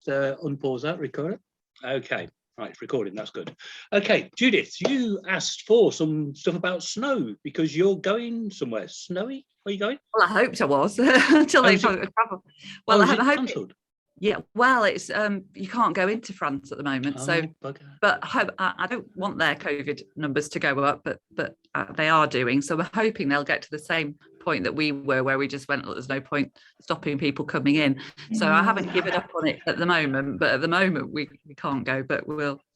unpause that, record it. Okay, right, it's recording, that's good. Okay, Judith, you asked for some stuff about snow because you're going somewhere snowy. Where are you going? Well, I hoped I was until they travel. Well, I hope. Yeah, well, it's you can't go into France at the moment, so bugger. But I don't want their COVID numbers to go up, but they are doing. So we're hoping they'll get to the same point that we were, where we just went, there's no point stopping people coming in. So I haven't given up on it at the moment, but at the moment we can't go, but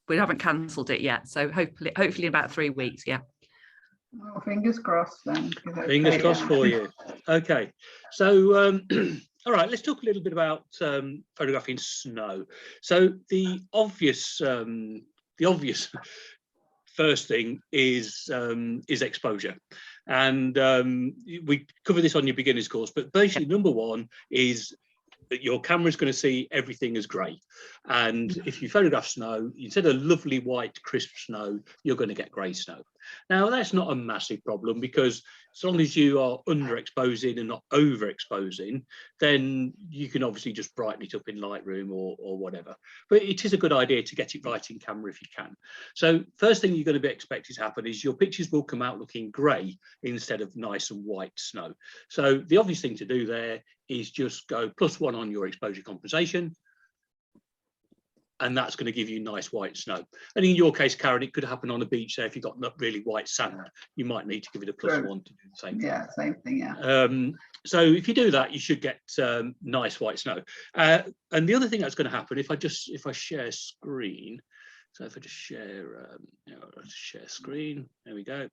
we haven't cancelled it yet. So hopefully in about 3 weeks, yeah. Oh, fingers crossed then. Fingers crossed for you. Okay, so all right, let's talk a little bit about photographing snow. So the obvious first thing is exposure, and we cover this on your beginners course. But basically, number one is that your camera is going to see everything as grey, and if you photograph snow, instead of lovely white crisp snow, you're going to get grey snow. Now that's not a massive problem, because as long as you are underexposing and not overexposing, then you can obviously just brighten it up in Lightroom or whatever. But it is a good idea to get it right in camera if you can. So first thing you're going to be expected to happen is your pictures will come out looking grey instead of nice and white snow. So the obvious thing to do there is just go +1 on your exposure compensation, and that's going to give you nice white snow. And in your case, Karen, it could happen on a beach there. If you've got not really white sand, you might need to give it a +1 to do the same thing. Yeah, same thing, yeah. So if you do that, you should get nice white snow. And the other thing that's going to happen, if I share screen, so if I just share, share screen, there we go.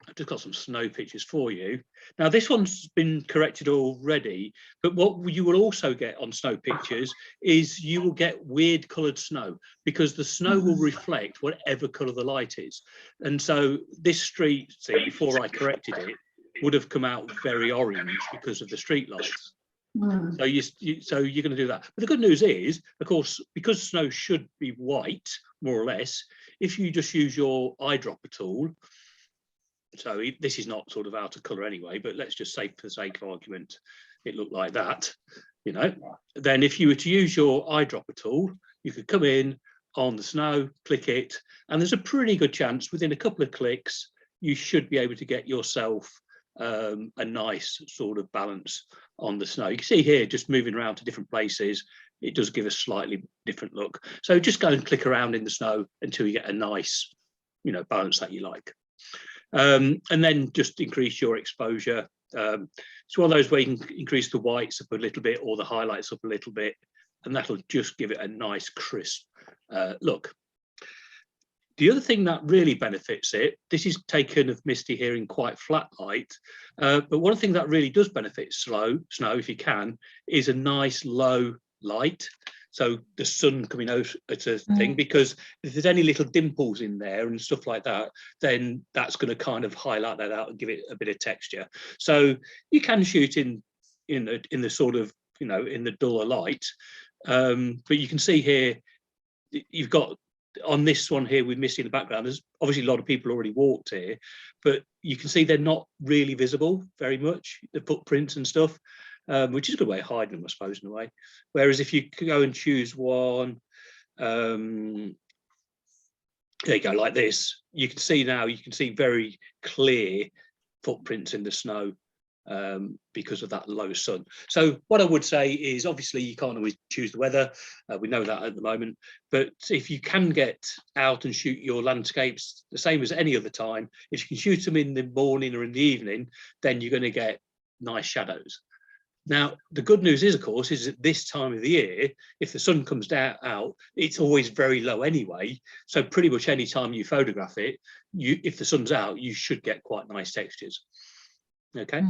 I've just got some snow pictures for you. Now this one's been corrected already, but what you will also get on snow pictures is you will get weird coloured snow, because the snow will reflect whatever colour the light is. And so this street, see, before I corrected it, would have come out very orange because of the street lights. So you're going to do that. But the good news is, of course, because snow should be white, more or less, if you just use your eyedropper tool, so this is not sort of out of colour anyway, but let's just say for the sake of argument, it looked like that, you know, then if you were to use your eyedropper tool, you could come in on the snow, click it, and there's a pretty good chance within a couple of clicks, you should be able to get yourself a nice sort of balance on the snow. You can see here, just moving around to different places, it does give a slightly different look. So just go and click around in the snow until you get a nice, you know, balance that you like. And then just increase your exposure. It's one of those where you can increase the whites up a little bit or the highlights up a little bit, and that'll just give it a nice crisp look. The other thing that really benefits it, this is taken of Misty here in quite flat light, but one thing that really does benefit snow, if you can, is a nice low light. So the sun coming out at a thing, because if there's any little dimples in there and stuff like that, then that's going to kind of highlight that out and give it a bit of texture. So you can shoot in the sort of, you know, in the duller light, but you can see here, you've got on this one here with Misty in the background, there's obviously a lot of people already walked here, but you can see they're not really visible very much, the footprints and stuff. Which is a good way of hiding them, I suppose, in a way. Whereas if you go and choose one, there you go, like this, you can see now, you can see very clear footprints in the snow because of that low sun. So what I would say is, obviously you can't always choose the weather, we know that at the moment, but if you can get out and shoot your landscapes the same as any other time, if you can shoot them in the morning or in the evening, then you're going to get nice shadows. Now, the good news is, of course, is at this time of the year, if the sun comes out, it's always very low anyway. So pretty much any time you photograph it, if the sun's out, you should get quite nice textures. Okay.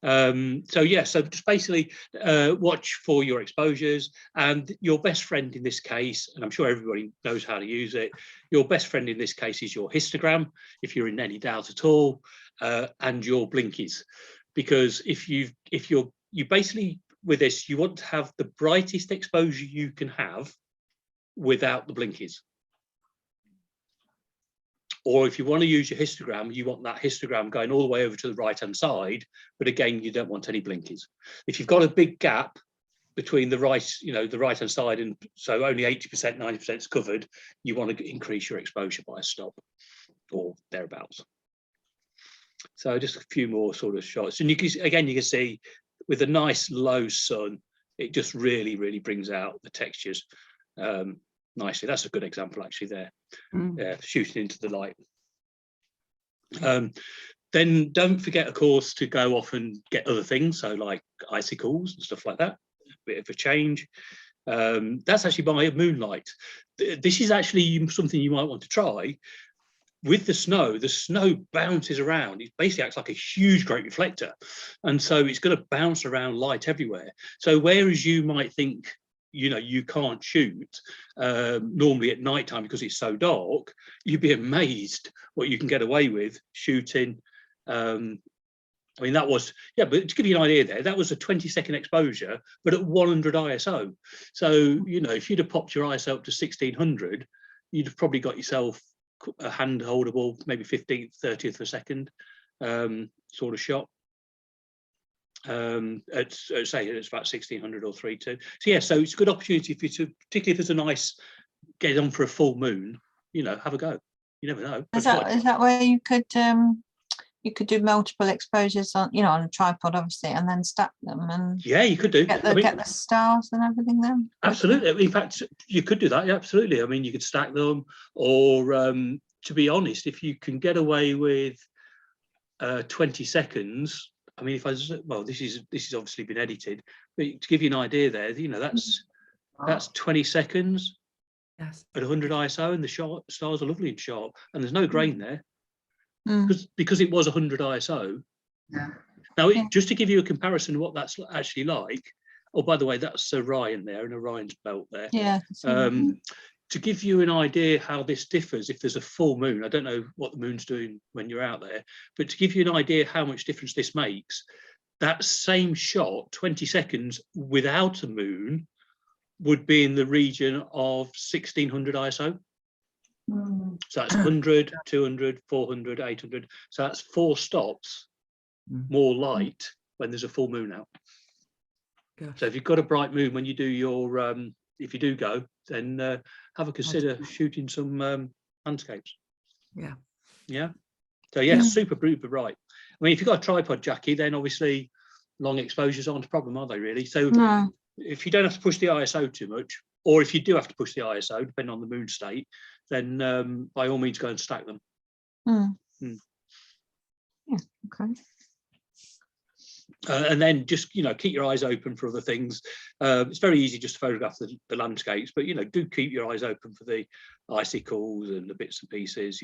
So yeah, so just basically watch for your exposures, and your best friend in this case, and I'm sure everybody knows how to use it, your best friend in this case is your histogram, if you're in any doubt at all, and your blinkies. Because you basically, with this, you want to have the brightest exposure you can have without the blinkies. Or if you want to use your histogram, you want that histogram going all the way over to the right-hand side, but again, you don't want any blinkies. If you've got a big gap between the right, the right-hand side, and so only 80%, 90% is covered, you want to increase your exposure by a stop or thereabouts. So just a few more sort of shots, and you can see with a nice low sun, it just really brings out the textures nicely. That's a good example actually there. Yeah, shooting into the light. Then don't forget, of course, to go off and get other things, so like icicles and stuff like that. A bit of a change. That's actually by moonlight. This is actually something you might want to try. With the snow bounces around. It basically acts like a huge great reflector, and so it's going to bounce around light everywhere. So whereas you might think you can't shoot normally at night time because it's so dark, you'd be amazed what you can get away with shooting. I mean, that was, but to give you an idea there, that was a 20-second exposure, but at 100 ISO. So, if you'd have popped your ISO up to 1600, you'd have probably got yourself a hand holdable, maybe 15th, 30th of a second sort of shot. At say it's about 1600 or 3.2. So yeah, so it's a good opportunity for you to, particularly if there's a nice get on for a full moon, have a go. You never know. Is that where you could do multiple exposures on on a tripod, obviously, and then stack them, and yeah, you could do get the stars and everything then? Absolutely. In fact, you could do that. Yeah, absolutely. I mean, you could stack them, or to be honest, if you can get away with 20 seconds. I mean, this is obviously been edited, but to give you an idea there, that's 20 seconds yes, at 100 ISO, and the stars are lovely and sharp, and there's no grain there because it was 100 ISO. Yeah. Now, just to give you a comparison of what that's actually like. Oh, by the way, that's Orion there, and Orion's belt there. Yeah. To give you an idea how this differs, if there's a full moon, I don't know what the moon's doing when you're out there, but to give you an idea how much difference this makes, that same shot, 20 seconds without a moon, would be in the region of 1600 ISO. So that's 100, 200, 400, 800. So that's 4 stops more light when there's a full moon out. Gosh. So if you've got a bright moon when you do your, if you do go, then have a consider shooting some landscapes. Yeah. Yeah. So yeah, super bright. I mean, if you've got a tripod, Jackie, then obviously long exposures aren't a problem, are they really? So if you don't have to push the ISO too much, or if you do have to push the ISO, depending on the moon state, then by all means go and stack them. Yeah. Okay. And then just keep your eyes open for other things. It's very easy just to photograph the landscapes, but do keep your eyes open for the icicles and the bits and pieces,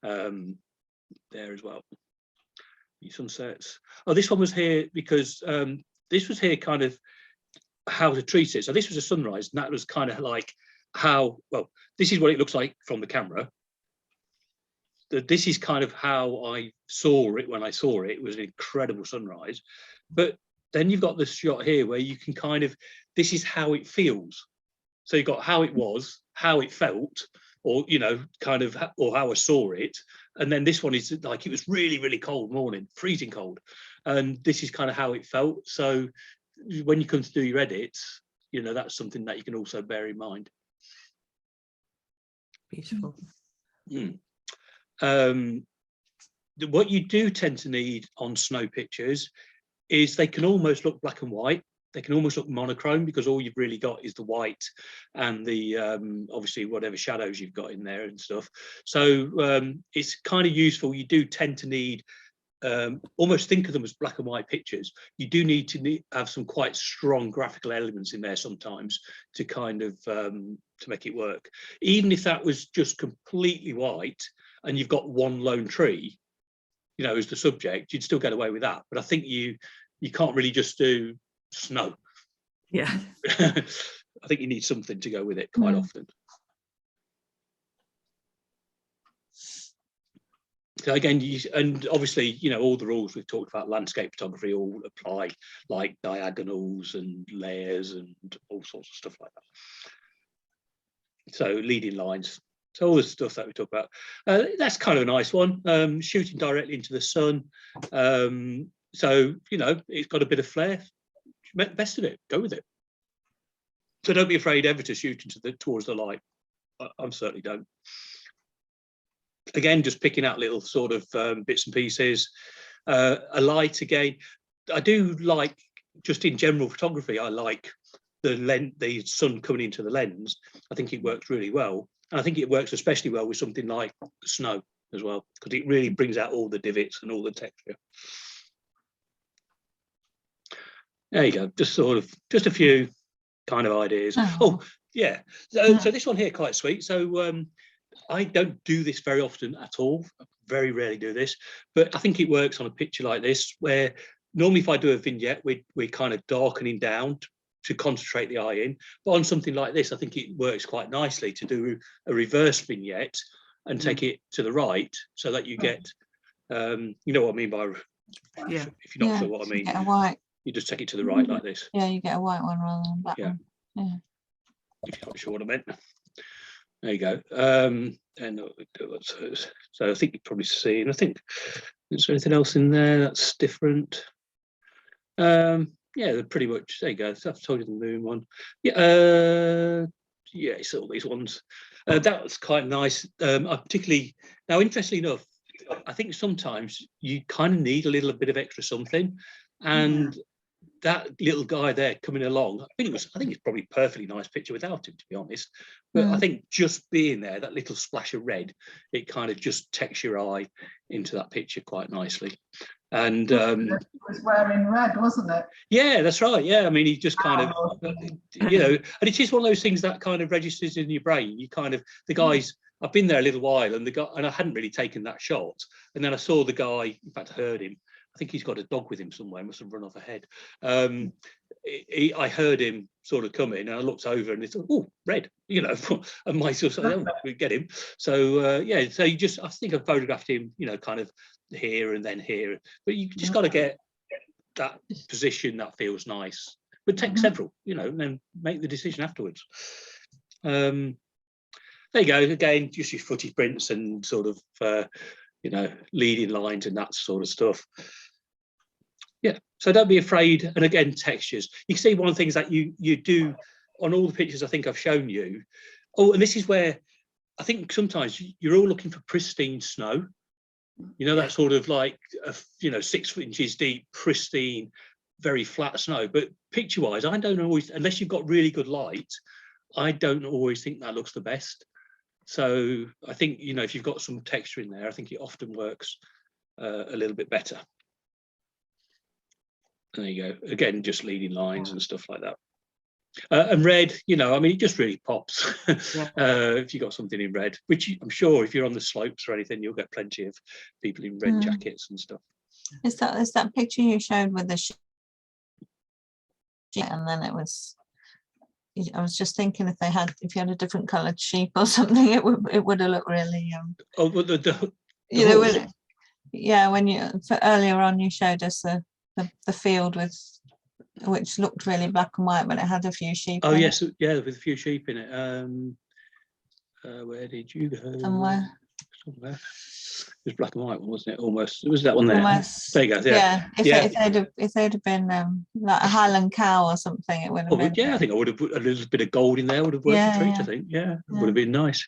there as well. Your sunsets. Oh, this one was here because this was here kind of how to treat it. So this was a sunrise, and that was kind of like this is what it looks like from the camera. This is kind of how I saw it when I saw it. It was an incredible sunrise. But then you've got this shot here where you can kind of, this is how it feels. So you've got how it was, how it felt, or, kind of, or how I saw it. And then this one is like, it was really cold morning, freezing cold. And this is kind of how it felt. So when you come to do your edits, that's something that you can also bear in mind. Beautiful. What you do tend to need on snow pictures is they can almost look black and white. They can almost look monochrome because all you've really got is the white and the obviously whatever shadows you've got in there and stuff. So it's kind of useful. You do tend to need almost think of them as black and white pictures. You do need to have some quite strong graphical elements in there sometimes to kind of to make it work. Even if that was just completely white and you've got one lone tree, as the subject, you'd still get away with that. But I think you can't really just do snow. Yeah. I think you need something to go with it quite often. So again, and obviously, all the rules we've talked about landscape photography all apply, like diagonals and layers and all sorts of stuff like that. So leading lines, So all the stuff that we talk about, that's kind of a nice one. Shooting directly into the sun. So, you know, it's got a bit of flair. Best of it, go with it. So don't be afraid ever to shoot towards the light. I certainly don't. Again, just picking out little sort of bits and pieces. A light again. I do like, just in general photography, I like the sun coming into the lens. I think it works really well. And I think it works especially well with something like snow as well, because it really brings out all the divots and all the texture. There you go, just a few kind of ideas. Oh yeah, so this one here, quite sweet. So I don't do this very often at all. I very rarely do this, but I think it works on a picture like this, where normally if I do a vignette, we're kind of darkening down to concentrate the eye in. But on something like this, I think it works quite nicely to do a reverse vignette and take it to the right, so that you get, you know what I mean by, if you're not sure what I mean, you get a white. You just take it to the right like this. Yeah, you get a white one rather than black one. Yeah. If you're not sure what I meant. There you go. And so I think you've probably seen, I think, is there anything else in there that's different? Yeah, they're pretty much, there you go. So I've told you the moon one. Yeah, yeah, it's all these ones. That was quite nice. I particularly, now interestingly enough, I think sometimes you kind of need a little bit of extra something. And that little guy there coming along, I think it's probably a perfectly nice picture without him, to be honest. But I think just being there, that little splash of red, it kind of just takes your eye into that picture quite nicely. And he was wearing red, wasn't it? Yeah, that's right. Yeah, I mean, he just kind of, you know, and it is one of those things that kind of registers in your brain. You kind of, the guys, I've been there a little while, and I hadn't really taken that shot, and then I saw the guy. In fact, I heard him. I think he's got a dog with him somewhere, must have run off ahead. I heard him sort of coming, and I looked over and it's, oh, red, you know, and myself said, oh, we get him. So yeah, so you just, I think I photographed him, you know, kind of here and then here, but you just got to get that position that feels nice, but take several, you know, and then make the decision afterwards. There you go, again, just your footy prints and sort of, you know, leading lines and that sort of stuff. Yeah, so don't be afraid. And again, textures. You can see one of the things that you do on all the pictures I think I've shown you. Oh, and this is where I think sometimes you're all looking for pristine snow. You know, that sort of like, you know, 6 inches deep, pristine, very flat snow. But picture-wise, I don't always, unless you've got really good light, I don't always think that looks the best. So I think, you know, if you've got some texture in there, I think it often works a little bit better. There you go. Again, just leading lines and stuff like that. And red, you know, I mean, it just really pops if you got something in red, which I'm sure if you're on the slopes or anything, you'll get plenty of people in red jackets and stuff. Is that picture you showed with the sheep? And then it was, I was just thinking if you had a different coloured sheep or something, it would have looked really oh, but the you know, when you earlier on you showed us the field which looked really black and white, but it had a few sheep. Oh yes, yeah, with a few sheep in it. Where did you go? Somewhere. It was black and white one, wasn't it? Almost. It was that one there. Almost. There you go. Yeah. If they'd have been like a Highland cow or something, it would have been. Yeah, I think I would have put a little bit of gold in there. Would have worked a treat. I think. Yeah, it would have been nice.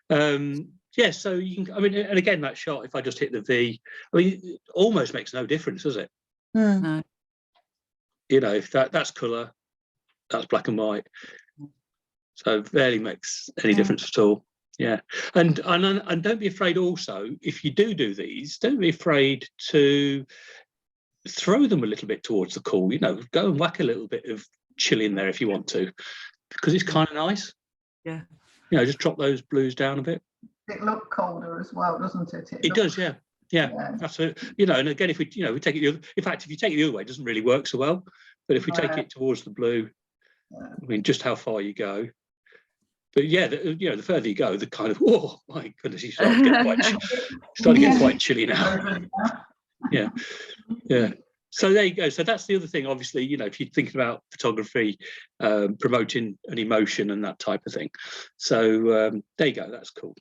Yeah, so you can. I mean, and again, that shot. If I just hit the V, I mean, it almost makes no difference, does it? No. You know, if that's colour, that's black and white. So it barely makes any difference at all. Yeah, and don't be afraid. Also, if you do these, don't be afraid to throw them a little bit towards the cool. You know, go and whack a little bit of chill in there if you want to, because it's kind of nice. Yeah. You know, just drop those blues down a bit. It looks colder as well, doesn't it? It does, yeah. Yeah, absolutely. You know, and again, if we take it in fact, if you take it the other way, it doesn't really work so well. But if we take it towards the blue, I mean, just how far you go. But yeah, you know, the further you go, the kind of, oh my goodness, you start to get quite chilly now. Yeah, yeah. So there you go. So that's the other thing. Obviously, you know, if you're thinking about photography, promoting an emotion and that type of thing. So there you go. That's cool.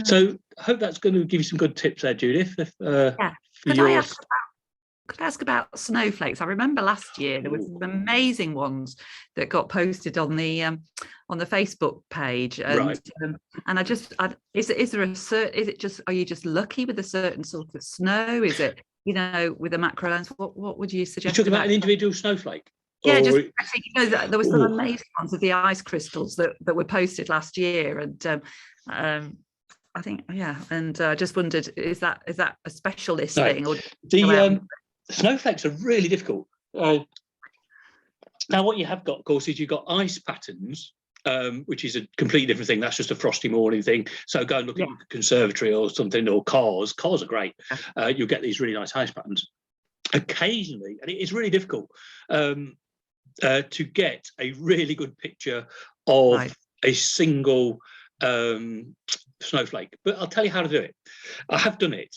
So I hope that's going to give you some good tips there, Judith. Yeah. Could I ask about snowflakes? I remember last year there were some amazing ones that got posted on the Facebook page, and and is there a certain, is it just, are you just lucky with a certain sort of snow? Is it, you know, with a macro lens? What would you suggest? You're talking about an individual snowflake? Yeah, just actually, you know, there were some amazing ones of the ice crystals that were posted last year, and I think, yeah, and I just wondered, is that a specialist thing, or the snowflakes are really difficult. Now, what you have got, of course, is you've got ice patterns, which is a completely different thing. That's just a frosty morning thing. So go and look at your conservatory or something, or cars. Cars are great. You'll get these really nice ice patterns. Occasionally, and it is really difficult to get a really good picture of a single snowflake. But I'll tell you how to do it. I have done it.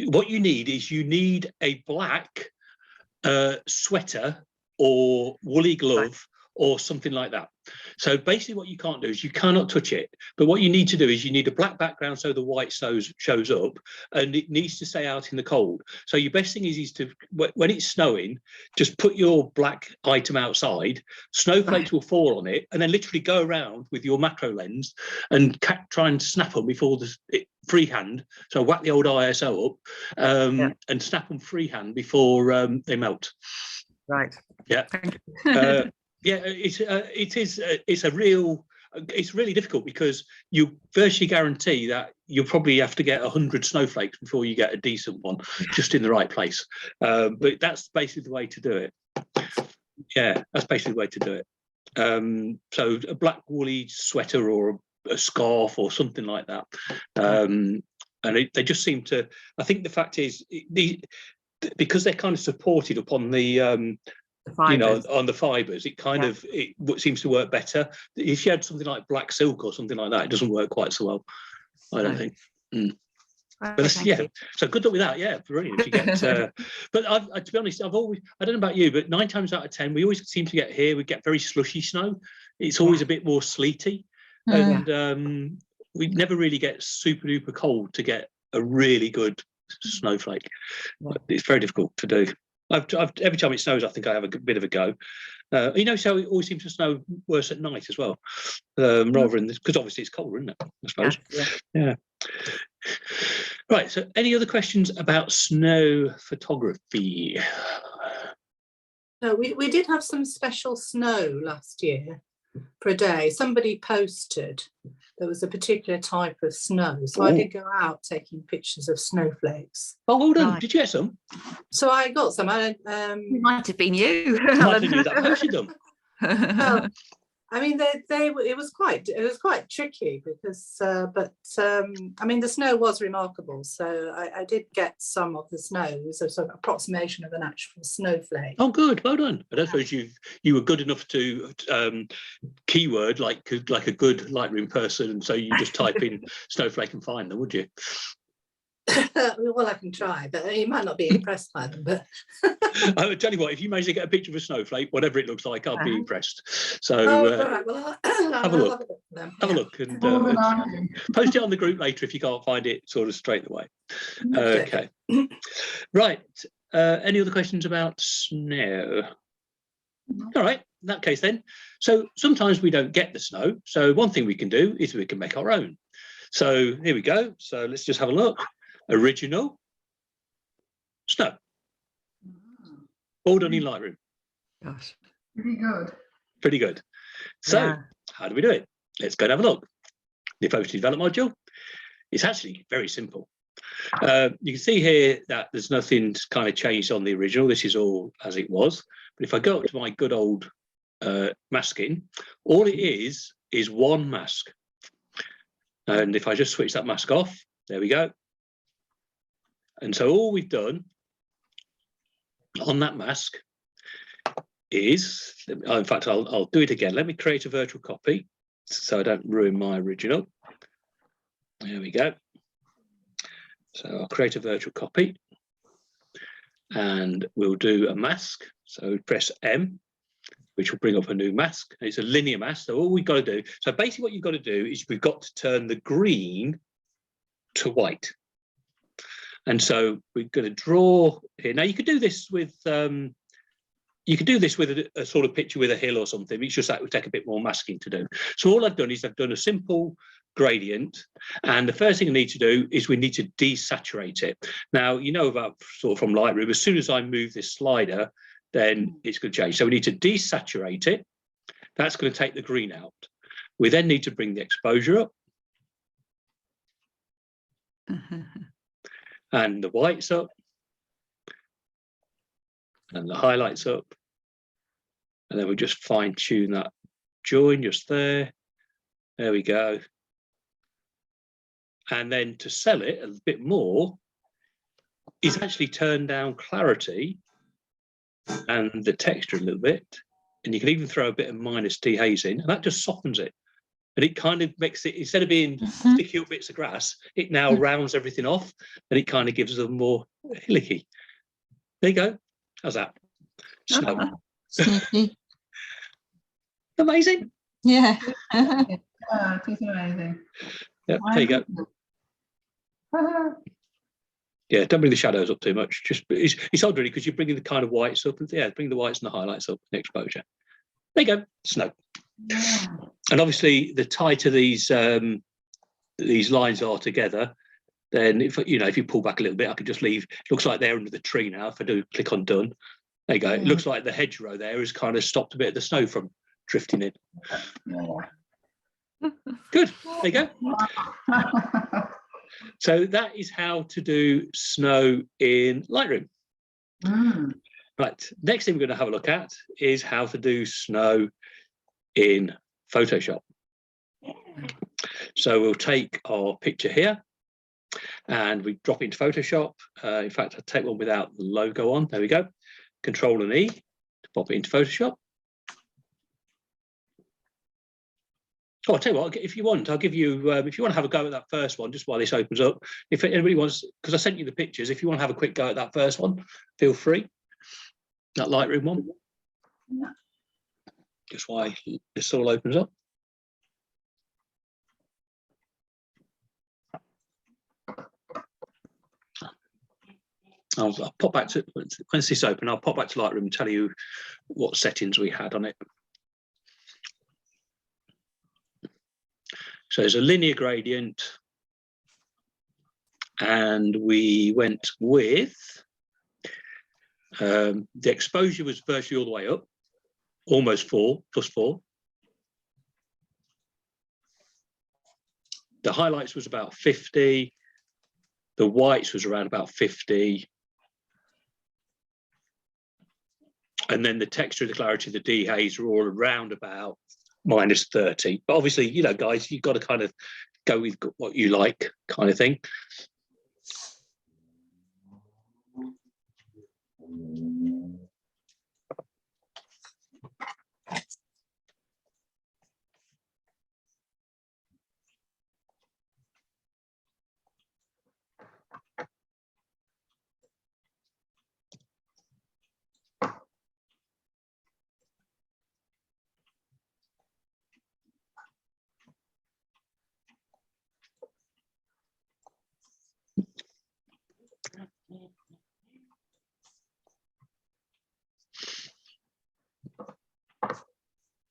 What you need is a black sweater or woolly glove or something like that. So basically what you can't do is you cannot touch it, but what you need to do is you need a black background so the white shows up, and it needs to stay out in the cold. So your best thing is to, when it's snowing, just put your black item outside, snowflakes will fall on it, and then literally go around with your macro lens and try and snap them before freehand. So whack the old ISO up and snap them freehand before they melt. Right. Yeah. Yeah, it's really difficult, because you virtually guarantee that you'll probably have to get 100 snowflakes before you get a decent one, just in the right place. But that's basically the way to do it. Yeah, that's basically the way to do it. So a black woolly sweater or a scarf or something like that. And they just seem to, I think the fact is, because they're kind of supported upon the you know, on the fibers, it kind of seems to work better. If you had something like black silk or something like that, it doesn't work quite so well, I don't think. But so good luck with that. Yeah, brilliant. If you get but to be honest, I don't know about you, but 9 times out of 10 we always seem to get here, we get very slushy snow. It's always a bit more sleety, and we never really get super duper cold to get a really good snowflake. It's very difficult to do. Every time it snows, I think I have a bit of a go. You know, so it always seems to snow worse at night as well, rather than this, because obviously it's colder, isn't it? I suppose. Yeah. Right. So, any other questions about snow photography? No, we did have some special snow last year for a day. Somebody posted there was a particular type of snow, so I did go out taking pictures of snowflakes. Oh, hold on. Did you get some? So I got some. It might have been you. Might have been you that posted them. Well, I mean, it was quite tricky, because I mean, the snow was remarkable, so I did get some of the snow, so sort of approximation of an actual snowflake. Oh, good, well done. I don't suppose you were good enough to keyword like a good Lightroom person, so you just type in snowflake and find them, would you? Well, I can try, but you might not be impressed by them. But I would tell you what, if you manage to get a picture of a snowflake, whatever it looks like, I'll be impressed. So right. Well, have a look. Have a look and post it on the group later if you can't find it sort of straight away. Okay. Right. Any other questions about snow? All right. In that case, then. So sometimes we don't get the snow. So one thing we can do is we can make our own. So here we go. So let's just have a look. Original snow. All done in Lightroom. Gosh. Pretty good. Pretty good. So how do we do it? Let's go and have a look. The photo develop module. It's actually very simple. You can see here that there's nothing kind of changed on the original. This is all as it was. But if I go up to my good old masking, all it is one mask. And if I just switch that mask off, there we go. And so all we've done on that mask is, in fact, I'll do it again. Let me create a virtual copy so I don't ruin my original. There we go. So I'll create a virtual copy and we'll do a mask. So press M which will bring up a new mask. It's a linear mask. So all we've got to do, so basically what you've got to do is we've got to turn the green to white. And so we're going to draw here. Now you could do this with a sort of picture with a hill or something. It's just that would take a bit more masking to do. So all I've done is I've done a simple gradient, and the first thing I need to do is we need to desaturate it. Now, you know about sort of from Lightroom, as soon as I move this slider, then it's going to change. So we need to desaturate it. That's going to take the green out. We then need to bring the exposure up. And the whites up. And the highlights up. And then we just fine tune that join just there. There we go. And then to sell it a bit more is actually turn down clarity and the texture a little bit. And you can even throw a bit of minus dehazing, and that just softens it. And it kind of makes it, instead of being sticky up bits of grass, it now rounds everything off, and it kind of gives them more hillocky. There you go. How's that? Snow. Sneaky. Amazing. Yeah. It is amazing. Yep, there you go. Yeah, don't bring the shadows up too much. Just it's odd really because you're bringing the kind of whites up, and yeah, bring the whites and the highlights up, the exposure. There you go, snow. Yeah. And obviously, the tighter these lines are together, then if you pull back a little bit, I can just leave. It looks like they're under the tree now. If I do click on done, there you go. It looks like the hedgerow there has kind of stopped a bit of the snow from drifting in. Yeah. Good. There you go. So that is how to do snow in Lightroom. Right, next thing we're going to have a look at is how to do snow in Photoshop. So we'll take our picture here and we drop it into Photoshop. In fact, I'll take one without the logo on. There we go. Control and E to pop it into Photoshop. Oh, I'll tell you what, if you want, I'll give you, if you want to have a go at that first one, just while this opens up, if anybody wants, because I sent you the pictures, if you want to have a quick go at that first one, feel free. That Lightroom one. Yeah. Just while this all opens up. I'll pop back to, once this open, I'll pop back to Lightroom and tell you what settings we had on it. So there's a linear gradient, and we went with the exposure was virtually all the way up, almost 4, +4. The highlights was about 50. The whites was around about 50. And then the texture, the clarity, the dehaze are all around about -30. But obviously, you know, guys, you've got to kind of go with what you like, kind of thing.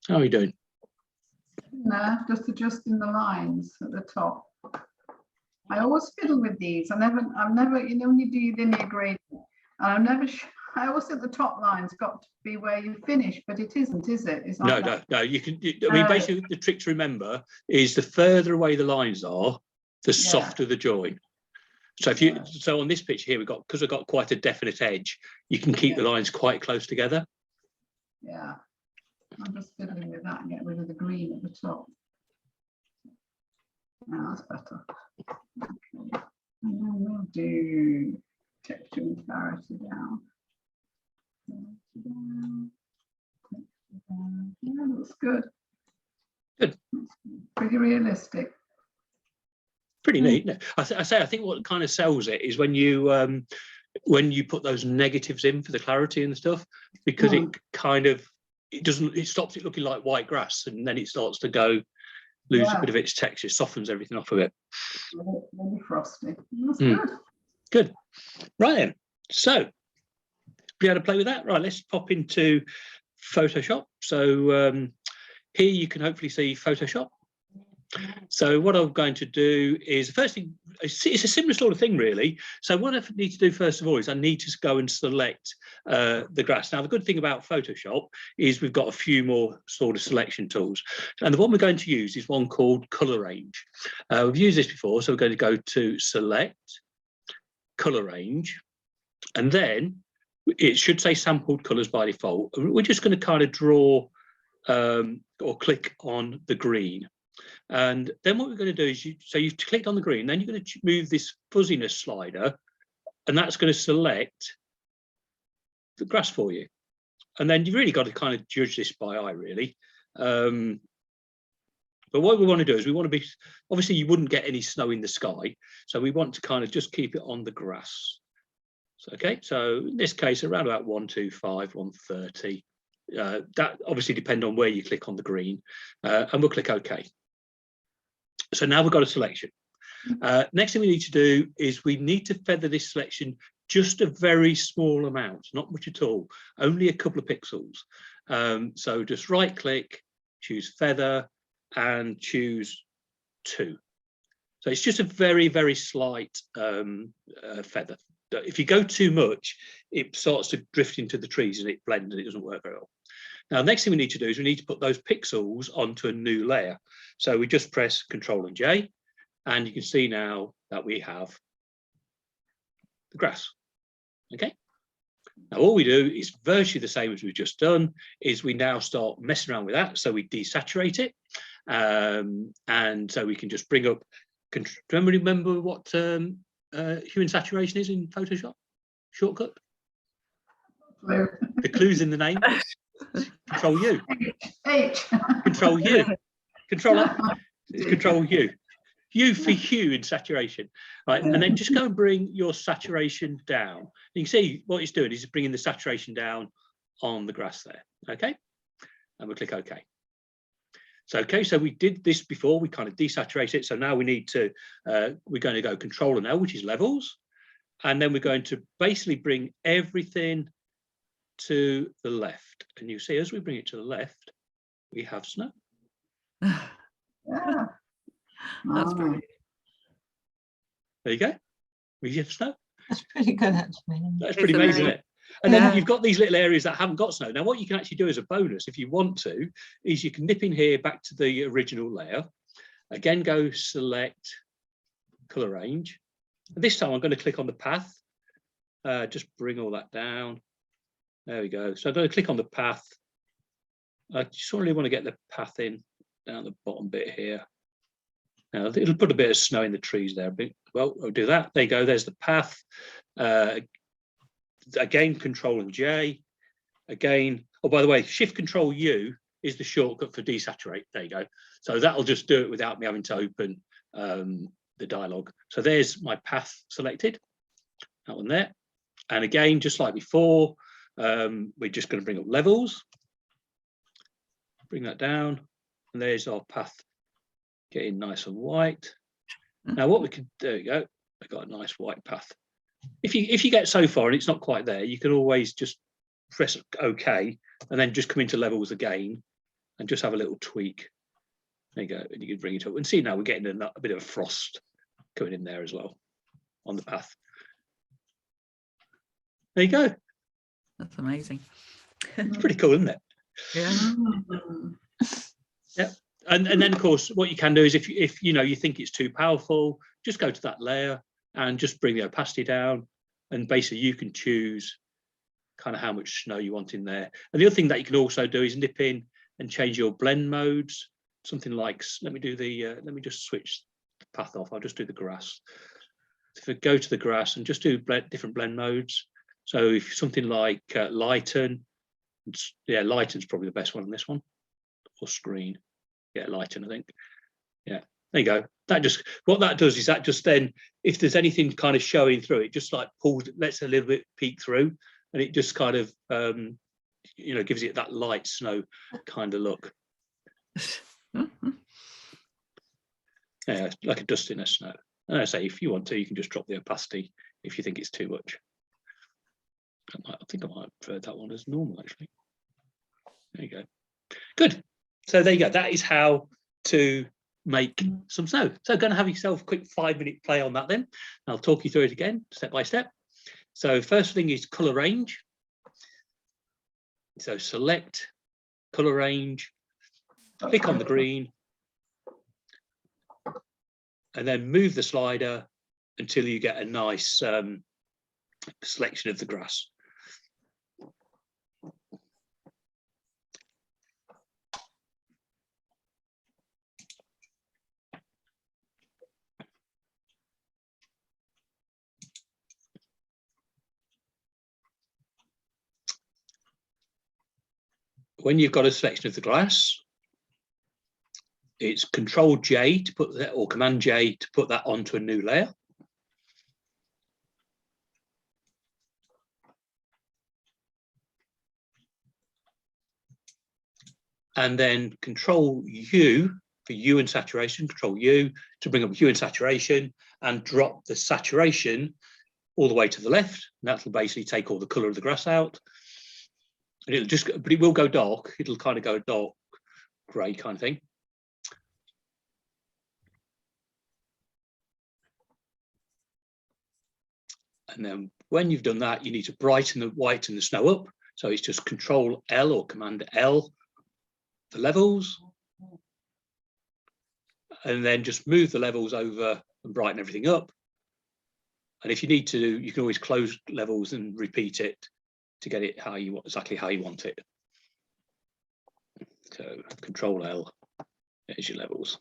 How are you doing? No, just adjusting the lines at the top. I always fiddle with these. I've never, you know, when you do your linear gradient, and I always think the top line's got to be where you finish, but it isn't, is it? It's No. You can. I mean, basically, the trick to remember is the further away the lines are, the softer the join. So if you, so on this picture here, because we've got quite a definite edge, you can keep the lines quite close together. Yeah. I'm just fiddling with that and get rid of the green at the top. Now that's better. Okay. And then we'll do texture and clarity down. Yeah, looks good. Good. Pretty realistic. Pretty neat. I think what kind of sells it is when you put those negatives in for the clarity and stuff, because it kind of, it stops it looking like white grass, and then it starts to lose a bit of its texture, softens everything off a bit. Really frosty. That's good. Good. Right then. So be able to play with that. Right, let's pop into Photoshop. So here you can hopefully see Photoshop. So what I'm going to do is, the first thing, it's a similar sort of thing really. So what I need to do first of all is I need to go and select the grass. Now the good thing about Photoshop is we've got a few more sort of selection tools, and the one we're going to use is one called Color Range. We've used this before, so we're going to go to Select, Color Range, and then it should say Sampled Colors by default. We're just going to kind of draw or click on the green. And then what we're going to do is, you've clicked on the green, then you're going to move this fuzziness slider, and that's going to select the grass for you. And then you've really got to kind of judge this by eye, really. But what we want to do is we want to be, obviously you wouldn't get any snow in the sky, so we want to kind of just keep it on the grass. So, okay, so in this case, around about 125, 130. That obviously depends on where you click on the green, and we'll click OK. So now we've got a selection. Next thing we need to do is we need to feather this selection just a very small amount, not much at all, only a couple of pixels. So just right click, choose feather, and choose 2. So it's just a very, very slight feather. If you go too much, it starts to drift into the trees and it blends and it doesn't work very well. Now, next thing we need to do is we need to put those pixels onto a new layer. So we just press Control and J, and you can see now that we have the grass. Okay. Now, all we do is virtually the same as we've just done, is we now start messing around with that. So we desaturate it. And so we can just bring up, do you remember what hue and saturation is in Photoshop? Shortcut? The clue's in the name. Control U. H. Control U. Control U. U for hue and saturation. Right, and then just go and bring your saturation down. You can see what it's doing is bringing the saturation down on the grass there. Okay, and we'll click OK. So okay, so we did this before. We kind of desaturate it. So now we need to. We're going to go Control and L, which is levels, and then we're going to basically bring everything to the left. And you see, as we bring it to the left, we have snow. Yeah. That's brilliant. There you go. We have snow. That's pretty good, actually. That's pretty amazing, isn't it? And then you've got these little areas that haven't got snow. Now, what you can actually do as a bonus, if you want to, is you can nip in here back to the original layer. Again, go Select, Color Range. And this time I'm going to click on the path. Just bring all that down. There we go. So I'm going to click on the path. I just really want to get the path in down the bottom bit here. Now it'll put a bit of snow in the trees there. Well, I'll do that. There you go. There's the path. Again, Control and J. Again, oh, by the way, Shift Control U is the shortcut for desaturate. There you go. So that'll just do it without me having to open the dialog. So there's my path selected. That one there. And again, just like before, we're just going to bring up levels. Bring that down. And there's our path getting nice and white. Now what we can, there we go. I got a nice white path. If you get so far and it's not quite there, you can always just press OK and then just come into levels again and just have a little tweak. There you go, and you can bring it up and see now we're getting a bit of a frost coming in there as well on the path. There you go. That's amazing. It's pretty cool, isn't it? Yeah. Yeah. And then of course what you can do is if you know you think it's too powerful, just go to that layer and just bring the opacity down, and basically you can choose kind of how much snow you want in there. And the other thing that you can also do is nip in and change your blend modes. Something like, let me just switch the path off. I'll just do the grass. If I go to the grass and just do different blend modes. So if something like lighten, yeah, lighten's probably the best one on this one, or screen. Yeah, lighten, I think. Yeah, there you go. That just, what that does is that just then, if there's anything kind of showing through, it just like pulls, lets a little bit peek through, and it just kind of you know, gives it that light snow kind of look. Yeah, like a dustiness snow. And I say, if you want to, you can just drop the opacity if you think it's too much. I think I might have preferred that one as normal, actually. There you go. Good. So there you go. That is how to make some snow. So go and have yourself a quick 5-minute play on that then. I'll talk you through it again, step by step. So first thing is color range. So select color range, click on the green, and then move the slider until you get a nice selection of the grass. When you've got a selection of the grass, it's Control J to put that, or Command J to put that onto a new layer. And then Control U for hue and saturation, Control U to bring up hue and saturation, and drop the saturation all the way to the left. And that'll basically take all the color of the grass out. And it'll just, but it will go dark. It'll kind of go dark grey kind of thing. And then when you've done that, you need to brighten the white and the snow up. So it's just Control L or Command L for levels. And then just move the levels over and brighten everything up. And if you need to, you can always close levels and repeat it to get it how you want, exactly how you want it. So Control L, there's your levels.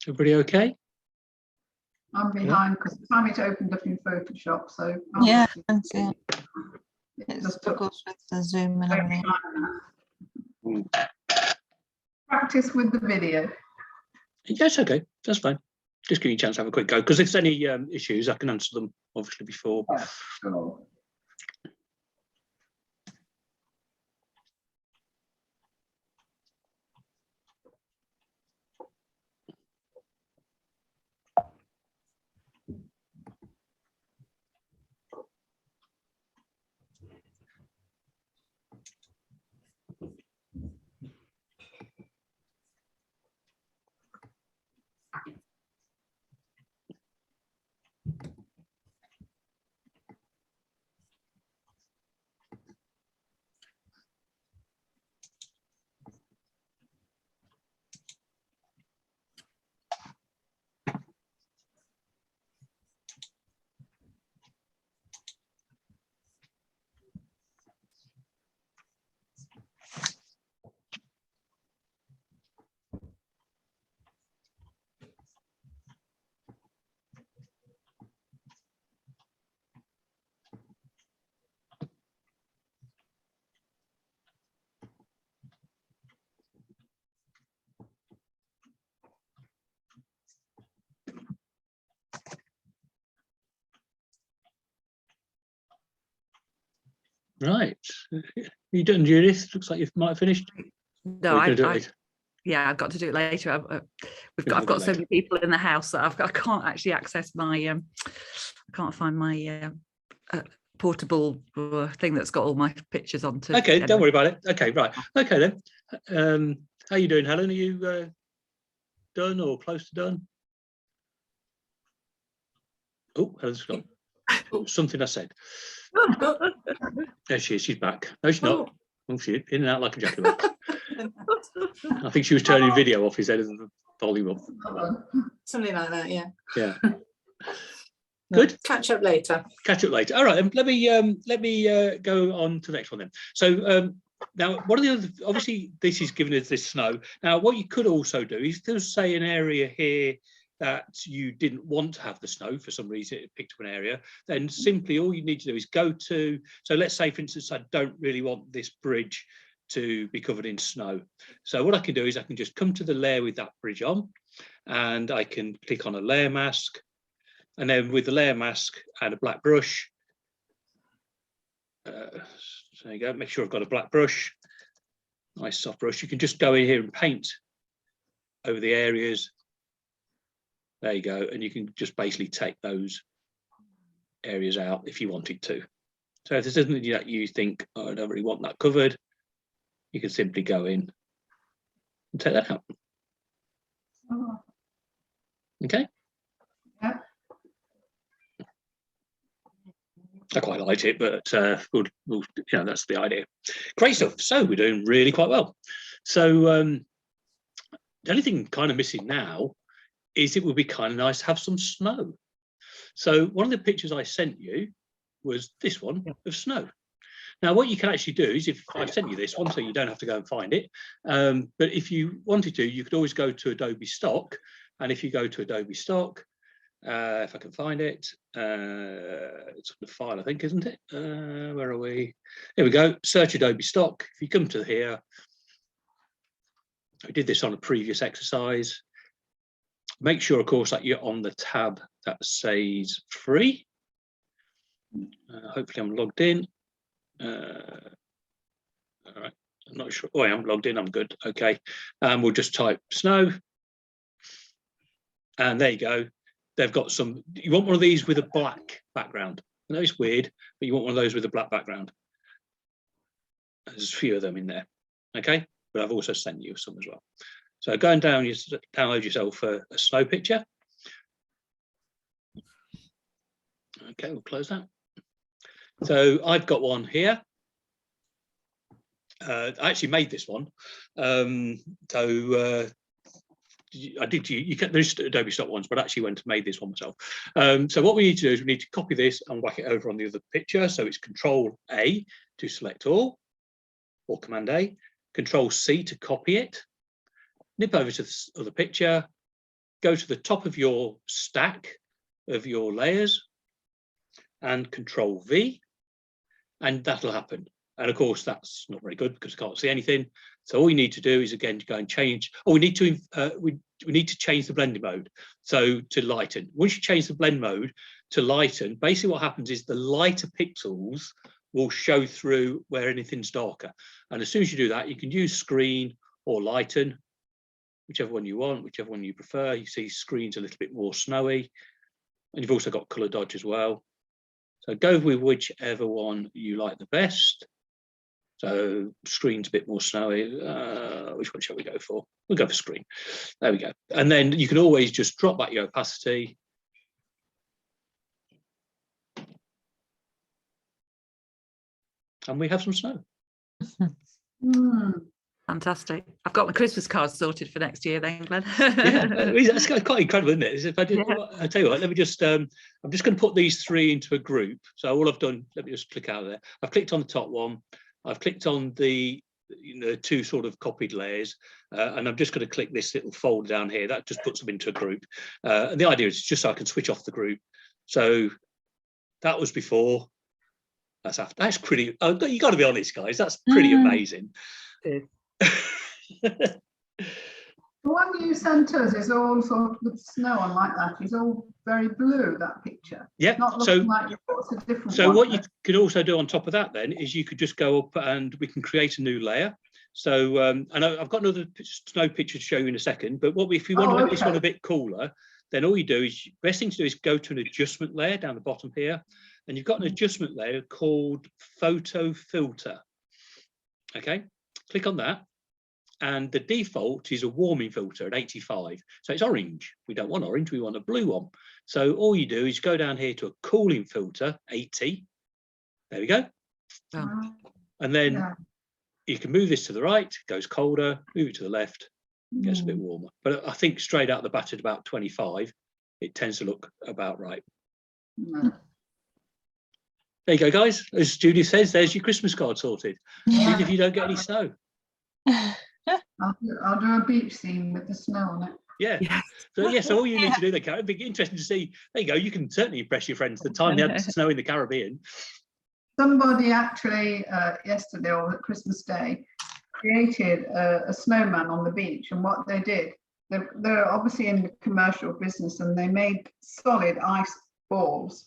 Everybody okay? I'm behind because the time it opened up in Photoshop, so yeah, it just struggles with the Zoom and everything. Practice with the video. Yes, okay, that's fine. Just give you a chance to have a quick go, because if there's any issues, I can answer them obviously before. Yeah, sure. Right. You done, Judith? Looks like you might have finished. No, yeah, I've got to do it later. I've got so many people in the house that I can't actually access my I can't find my portable thing that's got all my pictures on. Okay, don't worry about it. Okay, right. Okay then. How you doing, Helen? Are you done or close to done? Oh, Helen's gone. Something I said. There she is. She's back. No, she's not. Oh, she in and out like a jackal. I think she was turning video off his head and the volume up. Something like that, yeah. Yeah. Good. Catch up later. Catch up later. All right. Let me go on to the next one then. So now, one of the other, obviously, this is giving us this snow. Now, what you could also do is, there's say an area here that you didn't want to have the snow for some reason, it picked up an area, then simply all you need to do is go to, so let's say for instance, I don't really want this bridge to be covered in snow. So what I can do is I can just come to the layer with that bridge on, and I can click on a layer mask, and then with the layer mask and a black brush, so there you go, make sure I've got a black brush, nice soft brush, you can just go in here and paint over the areas. There you go, and you can just basically take those areas out if you wanted to. So if there's something that you think, oh, I don't really want that covered, you can simply go in and take that out. Oh. Okay. Yeah. I quite liked it, but we'll, that's the idea. Great stuff. So we're doing really quite well. So the only thing kind of missing now is it would be kind of nice to have some snow. So one of the pictures I sent you was this one of snow. Now, what you can actually do is, if I've sent you this one, so you don't have to go and find it, but if you wanted to, you could always go to Adobe Stock. And if you go to Adobe Stock, if I can find it, it's on the file, I think, isn't it? Where are we? Here we go. Search Adobe Stock. If you come to here, I did this on a previous exercise. Make sure, of course, that you're on the tab that says free. Hopefully I'm logged in. All right, I'm not sure. Oh, I am logged in, I'm good. Okay, we'll just type snow. And there you go. They've got some, you want one of these with a black background. I know it's weird, but you want one of those with a black background. There's a few of them in there. Okay, but I've also sent you some as well. So go and download yourself a snow picture. Okay, we'll close that. So I've got one here. I actually made this one. I did. There's Adobe Stock ones, but I actually went and made this one myself. So what we need to do is we need to copy this and whack it over on the other picture. So it's Control A to select all, or Command A. Control C to copy it. Nip over to the other picture, go to the top of your stack of your layers and Control V, and that'll happen. And of course, that's not very good because I can't see anything. So all you need to do is again to go and change. Oh, we need to change the blending mode. So to lighten. Once you change the blend mode to lighten, basically what happens is the lighter pixels will show through where anything's darker. And as soon as you do that, you can use screen or lighten, whichever one you want, whichever one you prefer. You see screen's a little bit more snowy, and you've also got color dodge as well. So go with whichever one you like the best. So screen's a bit more snowy. Which one shall we go for? We'll go for screen. There we go. And then you can always just drop back your opacity. And we have some snow. Fantastic. I've got my Christmas cards sorted for next year then, Glenn. Yeah, that's quite incredible, isn't it? If I did, I tell you what, let me just, I'm just going to put these three into a group. So all I've done, let me just click out of there. I've clicked on the top one. I've clicked on the two sort of copied layers, and I'm just going to click this little folder down here. That just puts them into a group. And the idea is just so I can switch off the group. So that was before. That's after. That's pretty. Oh, you got to be honest, guys. That's pretty amazing. The one you sent us is all sort of with snow on like that. It's all very blue, that picture. Yeah. Not looking like it's a different so one. What you could also do on top of that then is you could just go up and we can create a new layer. So I know I've got another snow picture to show you in a second, but if you want to make this one a bit cooler, then all you do is, best thing to do is go to an adjustment layer down the bottom here, and you've got an adjustment layer called photo filter. Okay, click on that, and the default is a warming filter at 85. So it's orange. We don't want orange, we want a blue one. So all you do is go down here to a cooling filter, 80. There we go. Oh. And then you can move this to the right, goes colder, move it to the left, gets a bit warmer. But I think straight out the bat at about 25, it tends to look about right. There you go, guys. As Judy says, there's your Christmas card sorted, even if you don't get any snow. I'll do a beach scene with the snow on it. Yeah. So all you need to do, it'd be interesting to see. There you go. You can certainly impress your friends. The time they had snow in the Caribbean. Somebody actually yesterday or Christmas Day created a snowman on the beach, and what they did, they're obviously in the commercial business, and they made solid ice balls,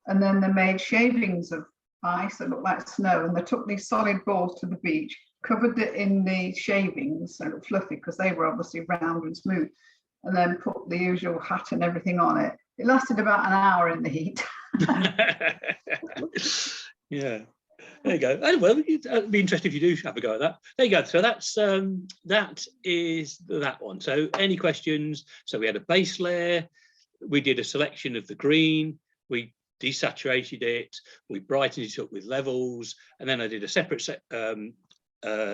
and then they made shavings of ice that looked like snow, and they took these solid balls to the beach, covered it in the shavings so it looked fluffy because they were obviously round and smooth, and then put the usual hat and everything on it. It lasted about an hour in the heat. Yeah, there you go. Oh, well, it'd be interesting if you do have a go at that. There you go. So that is that one. So any questions? So we had a base layer, we did a selection of the green, we desaturated it, we brightened it up with levels, and then I did a separate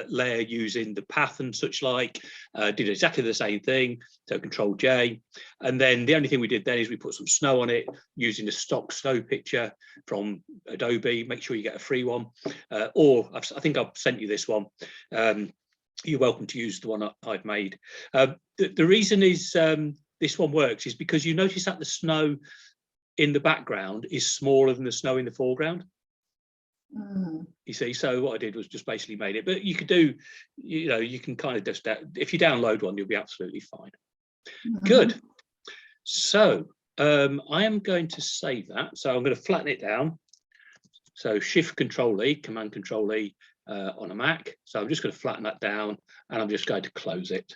layer using the path and such like, did exactly the same thing, so Control J, and then the only thing we did then is we put some snow on it using a stock snow picture from Adobe. Make sure you get a free one, or I think I've sent you this one. You're welcome to use the one I've made. The reason is this one works is because you notice that the snow in the background is smaller than the snow in the foreground. You see, so what I did was just basically made it, but you could do, you can kind of just, if you download one, you'll be absolutely fine. Good. So I am going to save that. So I'm going to flatten it down. So Shift Control E, Command Control E on a Mac. So I'm just going to flatten that down, and I'm just going to close it.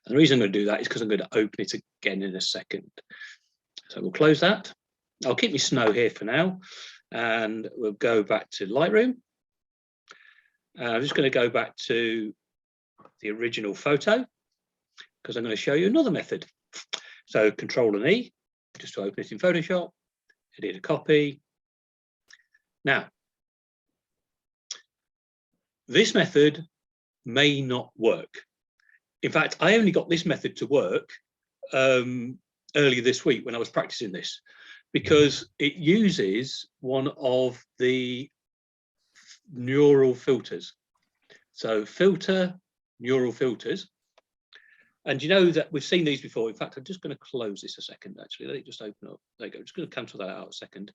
And the reason I'm going to do that is because I'm going to open it again in a second. So we'll close that. I'll keep my snow here for now. And we'll go back to Lightroom. I'm just going to go back to the original photo because I'm going to show you another method. So Control and E, just to open it in Photoshop, edit a copy. Now, this method may not work. In fact, I only got this method to work earlier this week when I was practicing this, because it uses one of the neural filters. So filter, neural filters. And you know that we've seen these before. In fact, I'm just going to close this a second, actually. Let it just open up. There you go. I'm just going to cancel that out a second.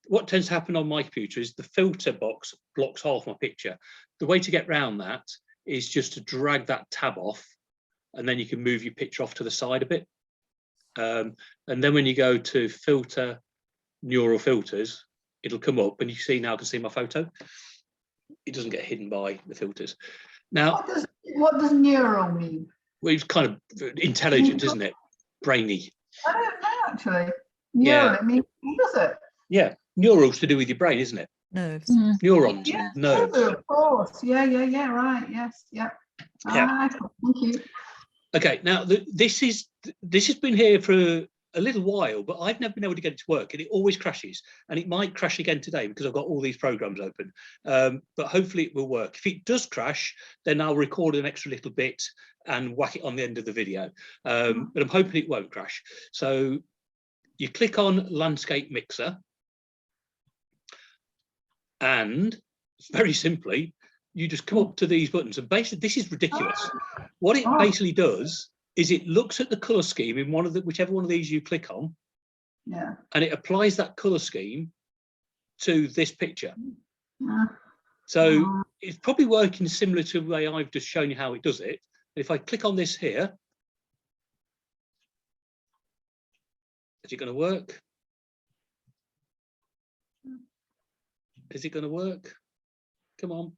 What tends to happen on my computer is the filter box blocks half my picture. The way to get around that is just to drag that tab off, and then you can move your picture off to the side a bit. And then when you go to filter, neural filters, it'll come up, and you see now I can see my photo. It doesn't get hidden by the filters. Now, what does neural mean? Well, it's kind of intelligent, isn't it? Brainy. I don't know, actually. Neural, I mean, what does it? Yeah, neurals to do with your brain, isn't it? Nerves. Neurons, yeah, nerves. Of course. Yeah, right. Yes, yeah. Yeah. Thank you. Okay, now this has been here for a little while, but I've never been able to get it to work, and it always crashes, and it might crash again today because I've got all these programs open, but hopefully it will work. If it does crash, then I'll record an extra little bit and whack it on the end of the video, but I'm hoping it won't crash. So you click on Landscape Mixer, and very simply you just come up to these buttons, and basically this is ridiculous. What it basically does is it looks at the color scheme in whichever one of these you click on, and it applies that color scheme to this picture. So it's probably working similar to the way I've just shown you how it does it. If I click on this here, is it going to work? Is it going to work? Come on.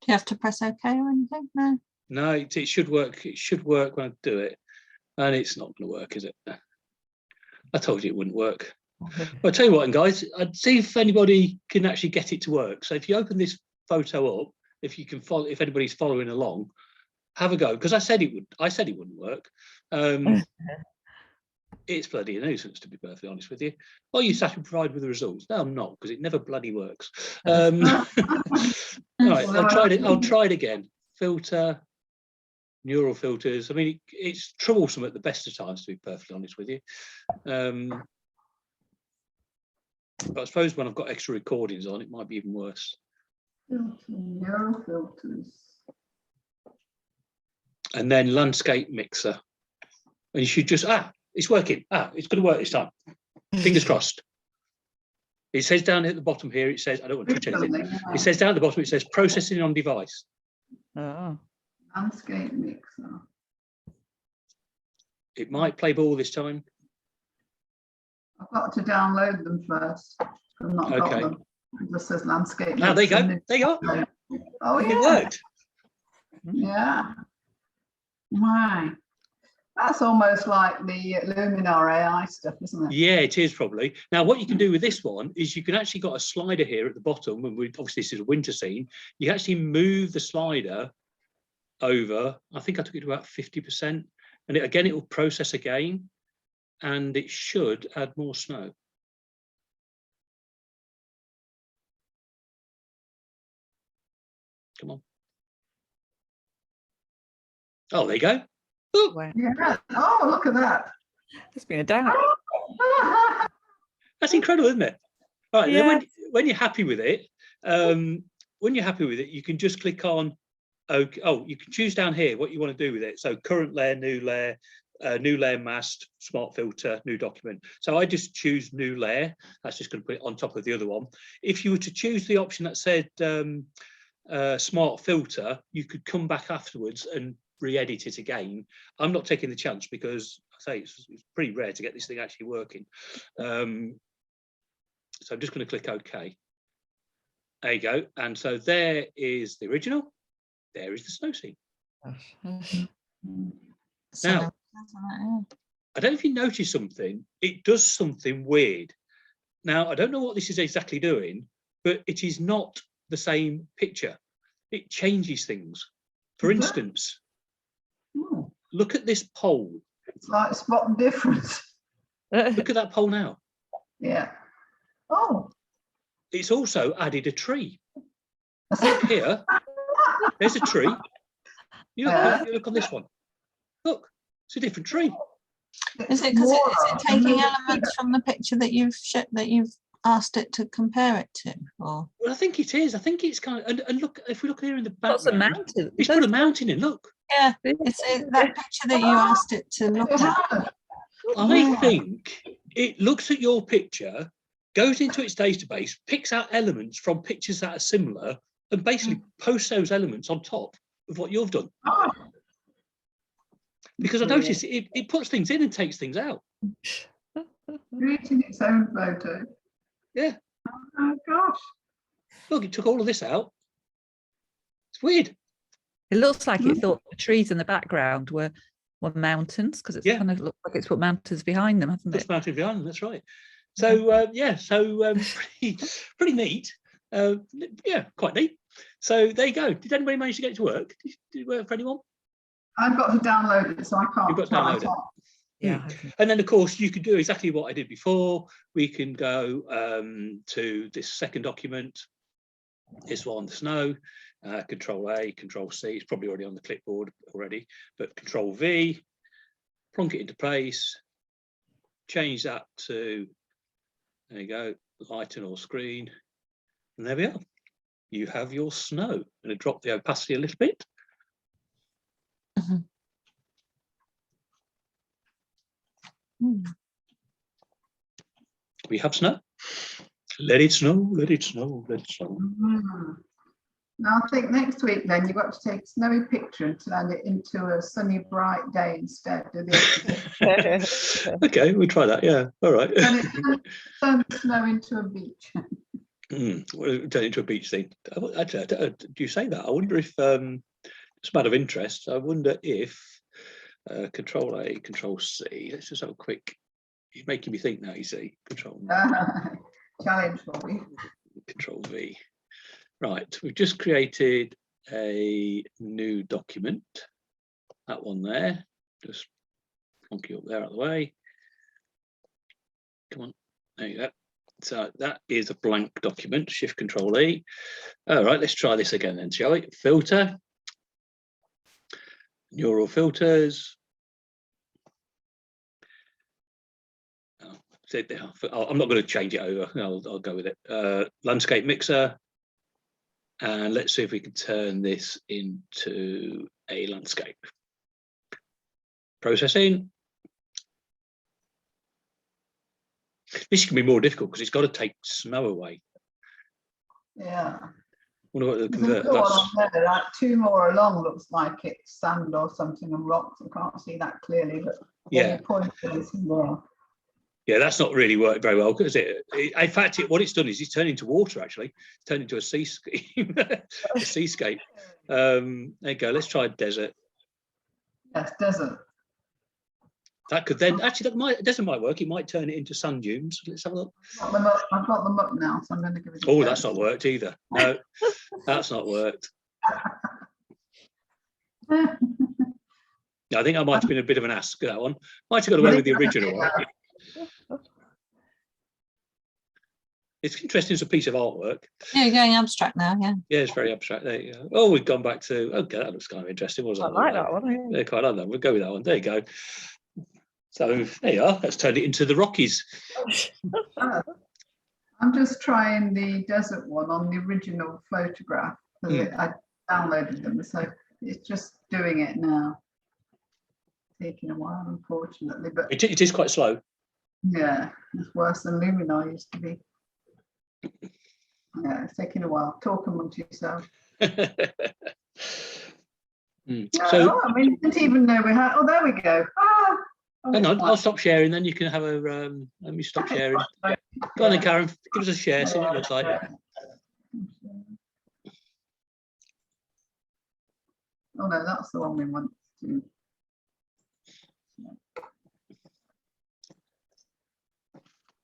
you have to press OK or anything? No. No, it should work. It should work when I do it, and it's not going to work, is it? I told you it wouldn't work. Well, I'll tell you what, guys, I'd see if anybody can actually get it to work. So if you open this photo up, if you can follow, if anybody's following along, have a go, because I said it would. I said it wouldn't work. It's bloody a nuisance, to be perfectly honest with you. Are you satisfied with the results? No, I'm not, because it never bloody works. Right, I'll try it again. Filter, neural filters. I mean, it's troublesome at the best of times, to be perfectly honest with you. But I suppose when I've got extra recordings on, it might be even worse. Neural filters. And then landscape mixer. And you should just, it's working. It's going to work this time. Fingers crossed. It says down at the bottom here, it says, I don't want to touch anything. It says down at the bottom, it says processing on device. Oh. Landscape mixer. It might play ball this time. I've got to download them first. I've not got them. It just says landscape. Now there you go. There you go. Oh yeah. It worked. Yeah. Why? That's almost like the Luminar AI stuff, isn't it? Yeah, it is probably. Now, what you can do with this one is you can actually got a slider here at the bottom. And obviously this is a winter scene. You can actually move the slider over. I think I took it to about 50%. And again, it will process again. And it should add more snow. Come on. Oh, there you go. Oh, wow. Yeah. Oh, look at that. It's been a doubt. That's incredible, isn't it? All right. Yeah. Then when you're happy with it, you can just click on. Okay. Oh, you can choose down here what you want to do with it. So current layer, new layer masked, smart filter, new document. So I just choose new layer. That's just going to put it on top of the other one. If you were to choose the option that said smart filter, you could come back afterwards and re-edit it again. I'm not taking the chance because I say it's pretty rare to get this thing actually working. So I'm just going to click OK. There you go. And so there is the original. There is the snow scene. Now, I don't know if you notice something. It does something weird. Now, I don't know what this is exactly doing, but it is not the same picture. It changes things. For instance, look at this pole. It's like spot difference. Look at that pole now. Yeah. Oh. It's also added a tree. Look here. There's a tree. You look on this one. Look, it's a different tree. Is it because it's taking elements from the picture that you've asked it to compare it to? Or? Well, I think it is. I think it's kind of, and look, if we look here in the background, What's a mountain? It's put a mountain in, look. Yeah, it's that picture that you asked it to look at. I think it looks at your picture, goes into its database, picks out elements from pictures that are similar, and basically posts those elements on top of what you've done. Because I noticed it puts things in and takes things out. Creating its own photo. Yeah. Oh my gosh. Look, it took all of this out. It's weird. It looks like it thought the trees in the background were mountains, because it's kind of looked like it's put mountains behind them, hasn't it? Mountains behind them, that's right. So pretty neat. Yeah, quite neat. So there you go. Did anybody manage to get it to work? Did it work for anyone? I've got to download it, so I can't. You've got to download it. Yeah. And then, of course, you could do exactly what I did before. We can go to this second document, this one, the snow, Control A, Control C. It's probably already on the clipboard already, but Control V, plonk it into place, change that to, there you go, lighten or screen. And there we are. You have your snow. I'm going to drop the opacity a little bit. We have snow. Let it snow, let it snow, let it snow. Now I think next week then you've got to take a snowy picture and turn it into a sunny, bright day instead. Okay, we'll try that. Yeah, all right. And it turn the snow into a beach. Turn into a beach thing. Actually, do you say that? I wonder if, just out of interest, I wonder if Control A, Control C. Let's just have a quick. You're making me think now. You see, Control. Challenge for me. Control V. Right, we've just created a new document. That one there. Just plonk you up there out of the way. Come on. There you go. So that is a blank document. Shift Control E. All right, let's try this again then, shall we? Filter. Neural filters. I'm not going to change it over. I'll go with it. Landscape mixer. And let's see if we can turn this into a landscape. Processing. This can be more difficult because it's got to take snow away. Yeah. Wonder what the There's another one on there, like 2 more along looks like it's sand or something and rocks. I can't see that clearly, but yeah, the point is there. Yeah, that's not really worked very well, because in fact, what it's done is it's turned into water. Actually, it's turned into a seascape. A seascape. There you go. Let's try desert. Yes, desert. That could then actually desert might work. It might turn it into sand dunes. Let's have a look. I've got them up now, so I'm going to give it. Oh, that's not worked either. No, that's not worked. I think I might have been a bit of an ass for that one. Might have got away with the original one. It's interesting as a piece of artwork. Yeah, you're going abstract now, yeah. Yeah, it's very abstract. There you go. Oh, we've gone back to, okay, that looks kind of interesting. I like that one. Yeah, quite like that. We'll go with that one. There you go. So there you are. Let's turn it into the Rockies. I'm just trying the desert one on the original photograph. I downloaded them, so it's just doing it now. Taking a while, unfortunately, but it is quite slow. Yeah, it's worse than Luminar used to be. Yeah, it's taking a while. Talk amongst yourself. So I mean, didn't even know we had. Oh, there we go. Hang on, I'll stop sharing. Then you can have a. Let me stop sharing. Go on then, Karen. Give us a share. See what it looks like. Oh no, that's the one we want to.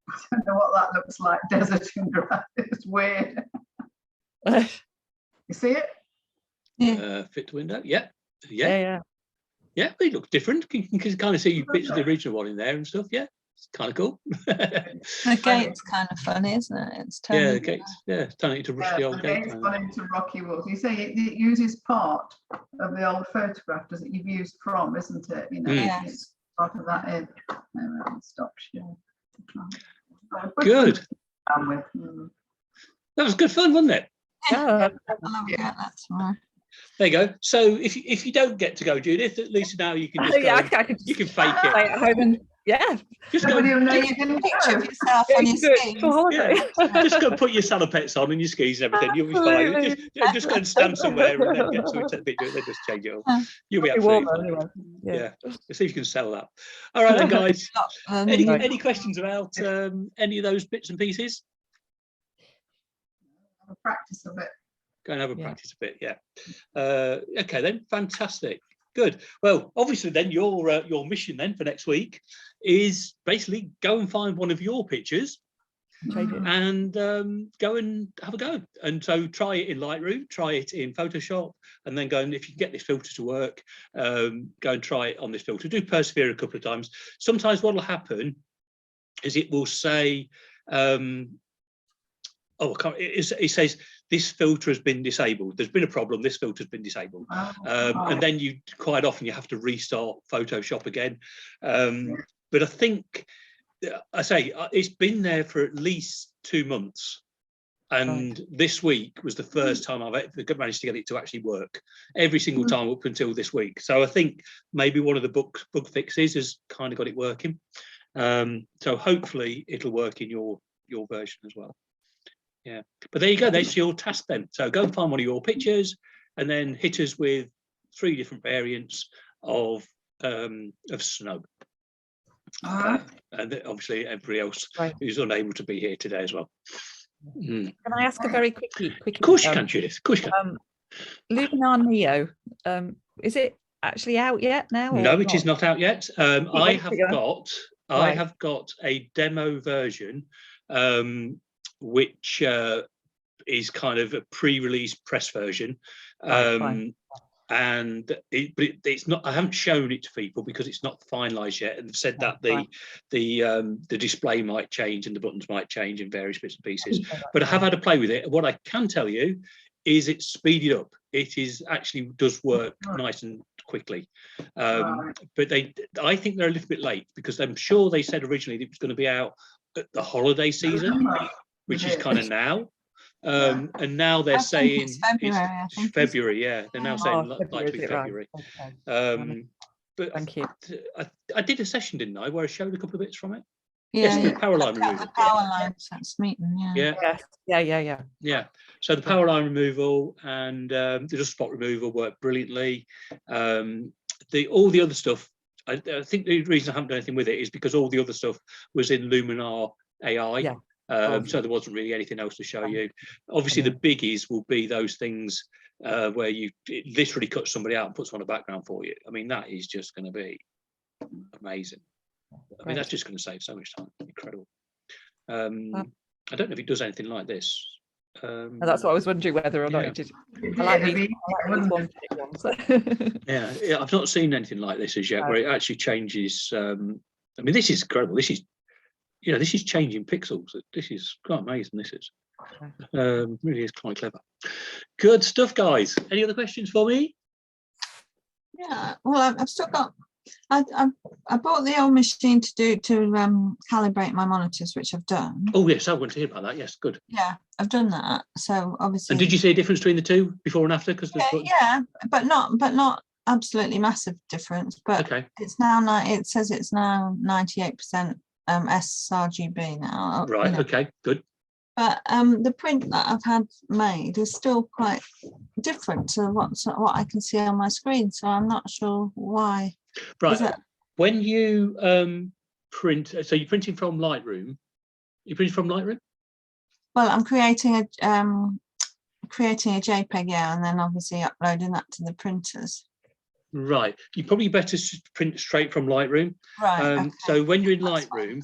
I don't know what that looks like. Desert and grass. It's weird. You see it? Yeah. Fit the window. Yeah. Yeah, they look different. You can kind of see bits of the original one in there and stuff. Yeah, it's kind of cool. The gate's kind of funny, isn't it? It's turning the gates. Yeah, it's turning into rusty old gate. It's gone into rocky walls. You say it uses part of the old photograph, does it? You've used from, isn't it? You know, yes. Part of that in. I'll stop sharing. Good. That was good fun, wasn't it? Yeah, that's right. There you go. So if you don't get to go, Judith, at least now you can just go. You can fake it. Stay at home and just go. You can picture of yourself on your skis. Yeah. Just go put your salopettes on and your skis and everything. You'll be fine. Just go and stand somewhere and then get something to take a picture. Then just change it up. You'll be absolutely fine. Yeah. Let's see if you can sell that. All right then, guys. Any questions about any of those bits and pieces? Have a practice of it. Go and have a practice a bit, yeah. Okay then, fantastic, good. Well, obviously then your mission then for next week is basically go and find one of your pictures and go and have a go. And so try it in Lightroom, try it in Photoshop, and then go and, if you can get this filter to work, go and try it on this filter. Do persevere a couple of times. Sometimes what will happen is it will say, it says this filter has been disabled. There's been a problem. This filter has been disabled, and then you quite often you have to restart Photoshop again. But I think it's been there for at least 2 months, and this week was the first time I've ever managed to get it to actually work. Every single time up until this week. So I think maybe one of the bug fixes has kind of got it working. So hopefully it'll work in your version as well. Yeah, but there you go. That's your task then. So go and find one of your pictures, and then hit us with 3 different variants of snow. And obviously everybody else who's unable to be here today as well. Can I ask a very quick? Of course you can, Judith. Of course you can. Luminar Neo, is it actually out yet now? No, it is not out yet. I have got a demo version, which is kind of a pre-release press version. And it's not. I haven't shown it to people because it's not finalised yet, and they've said that the display might change and the buttons might change in various bits and pieces. But I have had a play with it. And what I can tell you is it's speeded up. It is actually does work nice and quickly. But I think they're a little bit late because I'm sure they said originally that it was going to be out at the holiday season, which is kind of now. And now they're saying it's February. Yeah, they're now saying likely February. Right? But thank you. I did a session, didn't I, where I showed a couple of bits from it. Yeah, the power line removal. The power lines at Smeaton, Yeah. So the power line removal and the just spot removal worked brilliantly. All the other stuff, I think the reason I haven't done anything with it is because all the other stuff was in Luminar AI. Yeah. So there wasn't really anything else to show you. Obviously, the biggies will be those things where you literally cut somebody out and puts on a background for you. I mean, that is just going to be amazing. I mean, that's just going to save so much time. Incredible. I don't know if it does anything like this. That's what I was wondering whether or not it did. I like these one. Yeah, I've not seen anything like this as yet, where it actually changes. I mean, this is incredible. This is. This is changing pixels. This is quite amazing. This is really is quite clever. Good stuff, guys. Any other questions for me? Yeah. Well, I've still got. I bought the old machine to calibrate my monitors, which I've done. Oh yes, I want to hear about that. Yes, good. Yeah, I've done that. So obviously. And did you see a difference between the two before and after? Because yeah, but not absolutely massive difference. But okay. It's now it says it's now 98%. sRGB now. Right. Okay. Good. But the print that I've had made is still quite different to what I can see on my screen. So I'm not sure why. Right. When you print, so you're printing from Lightroom. You printing from Lightroom? Well, I'm creating a JPEG, yeah, and then obviously uploading that to the printers. Right, you probably better print straight from Lightroom. Right. Okay. So when you're in Lightroom,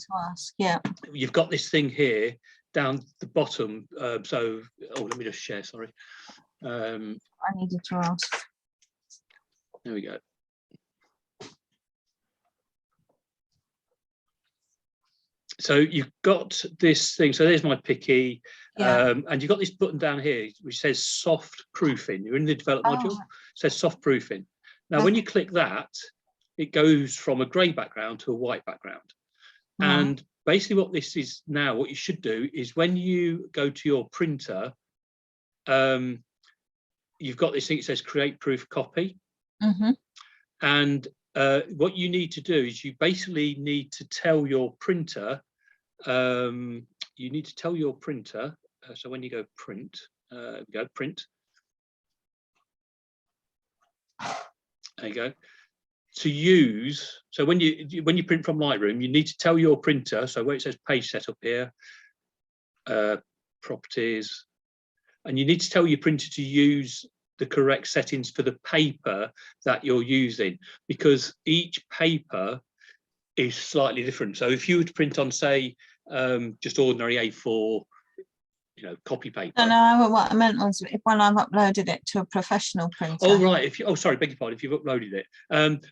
yeah, you've got this thing here down the bottom. Let me just share. Sorry. I needed to ask. There we go. So you've got this thing. So there's my picky, and you've got this button down here which says soft proofing. You're in the develop module. It says soft proofing. Now, when you click that, it goes from a grey background to a white background. And basically what this is now, what you should do is when you go to your printer, you've got this thing that says create proof copy. And what you need to do is you basically need to tell your printer, so when you go print, print. There you go. To use, so when you print from Lightroom, you need to tell your printer, so where it says page setup here, properties, and you need to tell your printer to use the correct settings for the paper that you're using, because each paper is slightly different. So if you were to print on, say, just ordinary A4, copy paper. No, what I meant was when I've uploaded it to a professional printer. Oh, right. Sorry, beg your pardon, if you've uploaded it.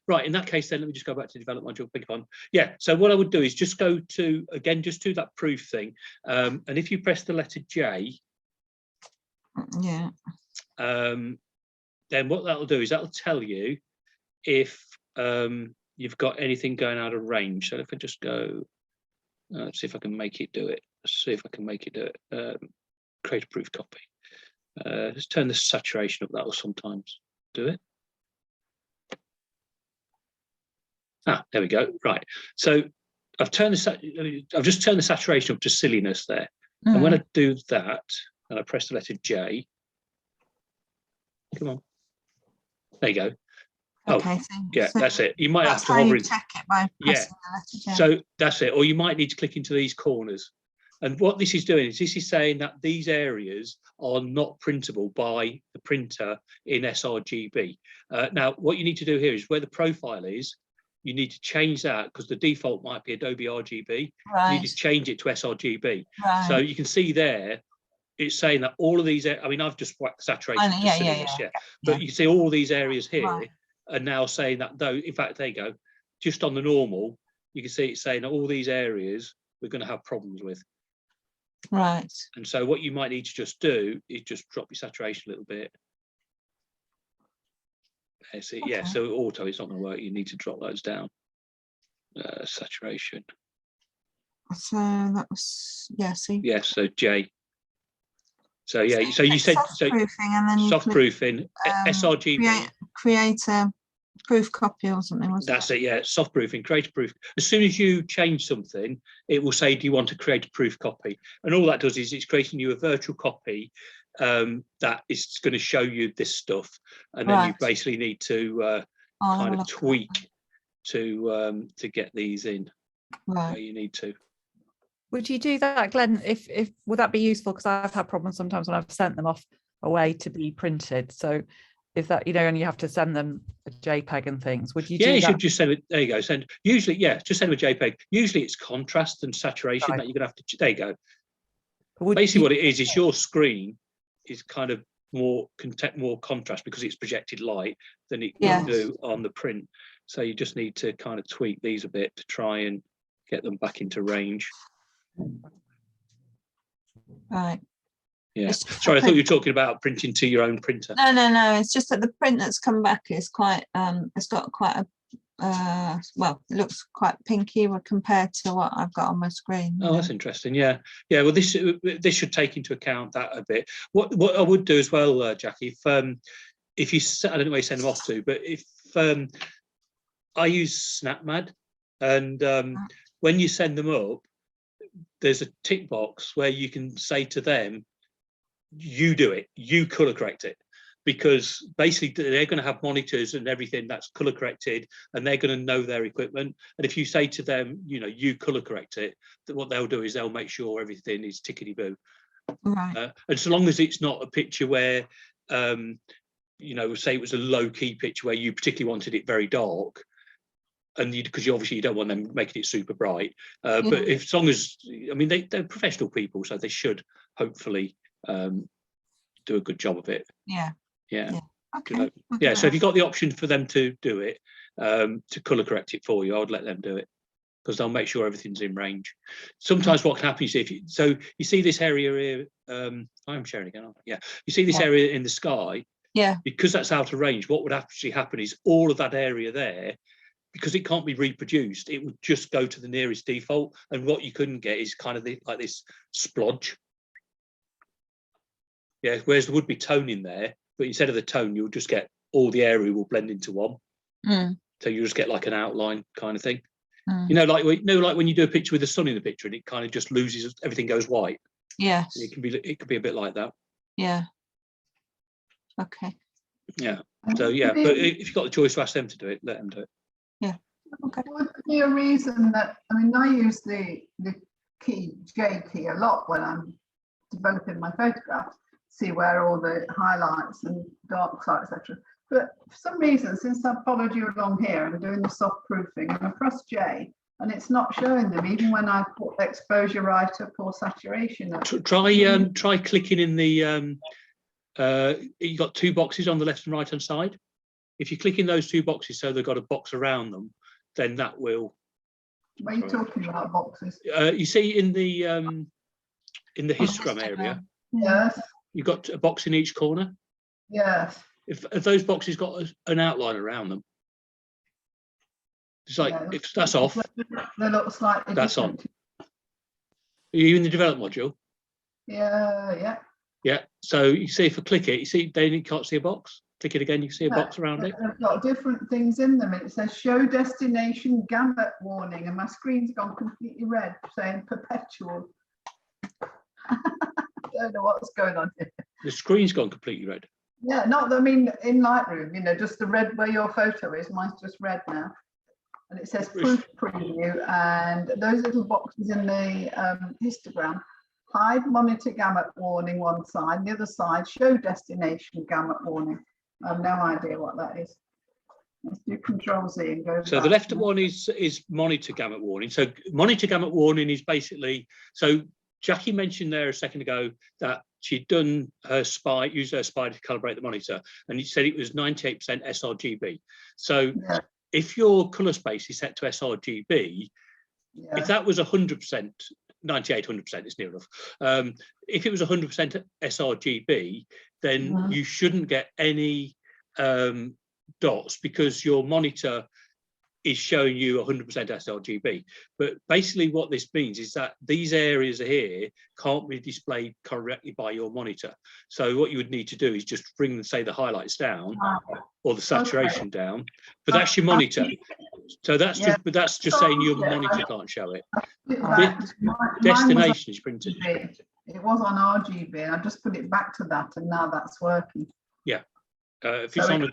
Right, in that case, then let me just go back to the develop module, beg your pardon. Yeah, so what I would do is just go to, again, just do that proof thing. And if you press the letter J, yeah. Then what that'll do is that'll tell you if you've got anything going out of range. So if I just go, let's see if I can make it do it. Create a proof copy. Let's turn the saturation up. That will sometimes do it. There we go. Right. So I've just turned the saturation up to silliness there. And when I do that, and I press the letter J, come on. There you go. Okay, that's it. You might have to hover in. Check it by pressing the letter J. So that's it. Or you might need to click into these corners. And what this is doing is this is saying that these areas are not printable by the printer in sRGB. Now, what you need to do here is where the profile is, you need to change that because the default might be Adobe RGB. Right. You need to change it to sRGB. Right. So you can see there, it's saying that all of these, I mean, I've just whacked saturation to silliness, but you can see all these areas here are now saying that, though, in fact, there you go, just on the normal, you can see it's saying that all these areas we're going to have problems with. Right. And so what you might need to just do is just drop your saturation a little bit. See, yeah, so auto, it's not going to work. You need to drop those down. Saturation. So that was, see. Yes, so J. So yeah, so you said soft proofing, and then soft proofing, sRGB. Create a proof copy or something. That's it. Yeah, soft proofing, create a proof. As soon as you change something, it will say, "Do you want to create a proof copy?" And all that does is it's creating you a virtual copy that is going to show you this stuff, and then you basically need to kind of tweak to get these in where you need to. Would you do that, Glenn? If would that be useful? Because I've had problems sometimes when I've sent them off away to be printed. So if that, and you have to send them a JPEG and things, would you do that? You should just send it. There you go. Send usually, just send them a JPEG. Usually it's contrast and saturation that you're gonna have to. There you go. Basically, what it is your screen is kind of more contrast because it's projected light than it can do on the print. So you just need to kind of tweak these a bit to try and get them back into range. Right. Yeah. Sorry, I thought you were talking about printing to your own printer. No. It's just that the print that's come back is quite. It's got quite a. Well, it looks quite pinky compared to what I've got on my screen. Oh, that's interesting. Yeah. Well, this should take into account that a bit. What I would do as well, Jackie, if you, I don't know where you send them off to, but if I use SnapMad, and when you send them up, there's a tick box where you can say to them, you do it, you color correct it, because basically they're going to have monitors and everything that's color corrected, and they're going to know their equipment. And if you say to them, you color correct it, that what they'll do is they'll make sure everything is tickety boo. Right. And so long as it's not a picture where, say it was a low key picture where you particularly wanted it very dark, and because you obviously you don't want them making it super bright, but as long as, I mean, they're professional people, so they should hopefully do a good job of it. Okay. So if you've got the option for them to do it, to color correct it for you, I would let them do it, because they'll make sure everything's in range. Sometimes what can happen, you see, you see this area here, I'm sharing again, aren't I? You see this area in the sky, because that's out of range. What would actually happen is all of that area there, because it can't be reproduced, it would just go to the nearest default, and what you couldn't get is kind of like this splodge. Whereas there would be tone in there, but instead of the tone, you'll just get all the area will blend into one. So you just get like an outline kind of thing. Like when you do a picture with the sun in the picture and it kind of just loses, everything goes white. Yes. It could be a bit like that. Yeah. Okay. Yeah. So but if you've got the choice to ask them to do it, let them do it. Yeah. Okay. Would there be a reason that, I mean, I use the key J key a lot when I'm developing my photographs, see where all the highlights and dark side, etc. But for some reason, since I've followed you along here and doing the soft proofing, and I press J, and it's not showing them, even when I put exposure right up or saturation up. Try clicking in the. You got two boxes on the left and right hand side. If you click in those two boxes, so they've got a box around them, then that will. What are you talking about, boxes? You see in the histogram area. Yes. You've got a box in each corner. Yes. If those boxes got an outline around them, it's like if that's off, they look slightly that's different. on. Are you in the develop module? Yeah. So you see, if I click it, you see then you can't see a box. Click it again, you can see a box around it. They've got different things in them. It says show destination gamut warning, and my screen's gone completely red, saying perpetual. I don't know what's going on here. The screen's gone completely red. Yeah, not, I mean, in Lightroom, just the red where your photo is. Mine's just red now. and it says proof preview, and those little boxes in the histogram, hide monitor gamut warning one side, the other side show destination gamut warning. I have no idea what that is. Let's do Control Z and go. So the left one is monitor gamut warning. So monitor gamut warning is basically, so Jackie mentioned there a second ago that she'd done her spy, used her spy to calibrate the monitor, and you said it was 98% sRGB. So if your color space is set to sRGB, if that was 100%, 98, 100% is near enough. If it was 100% sRGB, then you shouldn't get any dots because your monitor is showing you 100% sRGB. But basically what this means is that these areas here can't be displayed correctly by your monitor. So what you would need to do is just bring, say, the highlights down or the saturation down, but that's your monitor. So that's just, but that's just saying your monitor can't show it. Destination is printed. It was on RGB, and I just put it back to that, and now that's working. Yeah, if it's on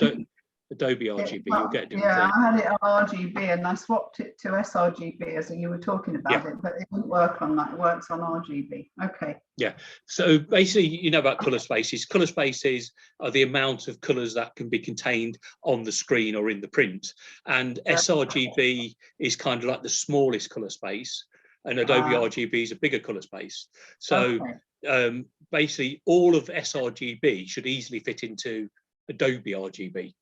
Adobe RGB, you'll get a different thing. I had it on RGB and I swapped it to sRGB as you were talking about it, but it didn't work on that. It works on RGB. Okay. Yeah. So basically, you know about color spaces. Color spaces are the amount of colors that can be contained on the screen or in the print. And sRGB is kind of like the smallest color space, and Adobe RGB is a bigger color space. So basically, all of sRGB should easily fit into Adobe RGB.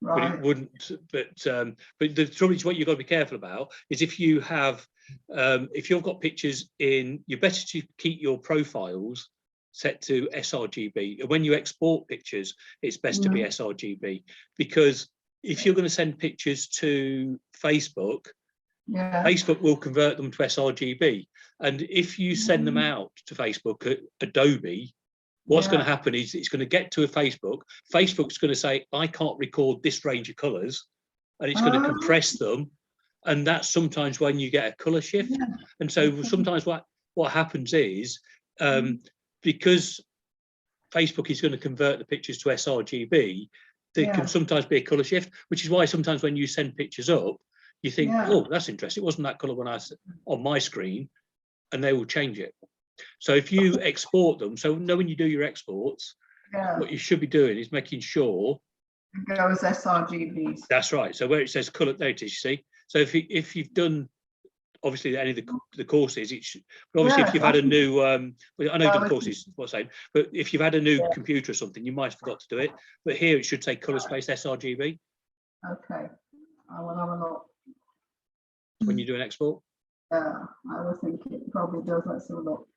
Right. But it wouldn't. But the trouble is, what you've got to be careful about is if you have, if you've got pictures in, you're better to keep your profiles set to sRGB. And when you export pictures, it's best to be sRGB, because if you're going to send pictures to Facebook, Facebook will convert them to sRGB. And if you send them out to Facebook, Adobe, what's going to happen is it's going to get to a Facebook. Facebook's going to say, I can't record this range of colors, and it's going to compress them. And that's sometimes when you get a color shift. And so sometimes what happens is, because Facebook is going to convert the pictures to sRGB, there can sometimes be a color shift, which is why sometimes when you send pictures up, you think, oh, that's interesting. It wasn't that color when I on my screen, and they will change it. So if you export them, so know when you do your exports, what you should be doing is making sure it goes sRGBs. That's right. So where it says color, there it is, you see. So if you've done obviously any of the courses, it should, but obviously if you've had a new I know you've done courses, what's saying, but if you've had a new computer or something, you might have forgot to do it. But here it should say color space sRGB. Okay, I will have a look. When you do an export? Yeah, I would think it probably does. Let's have a look.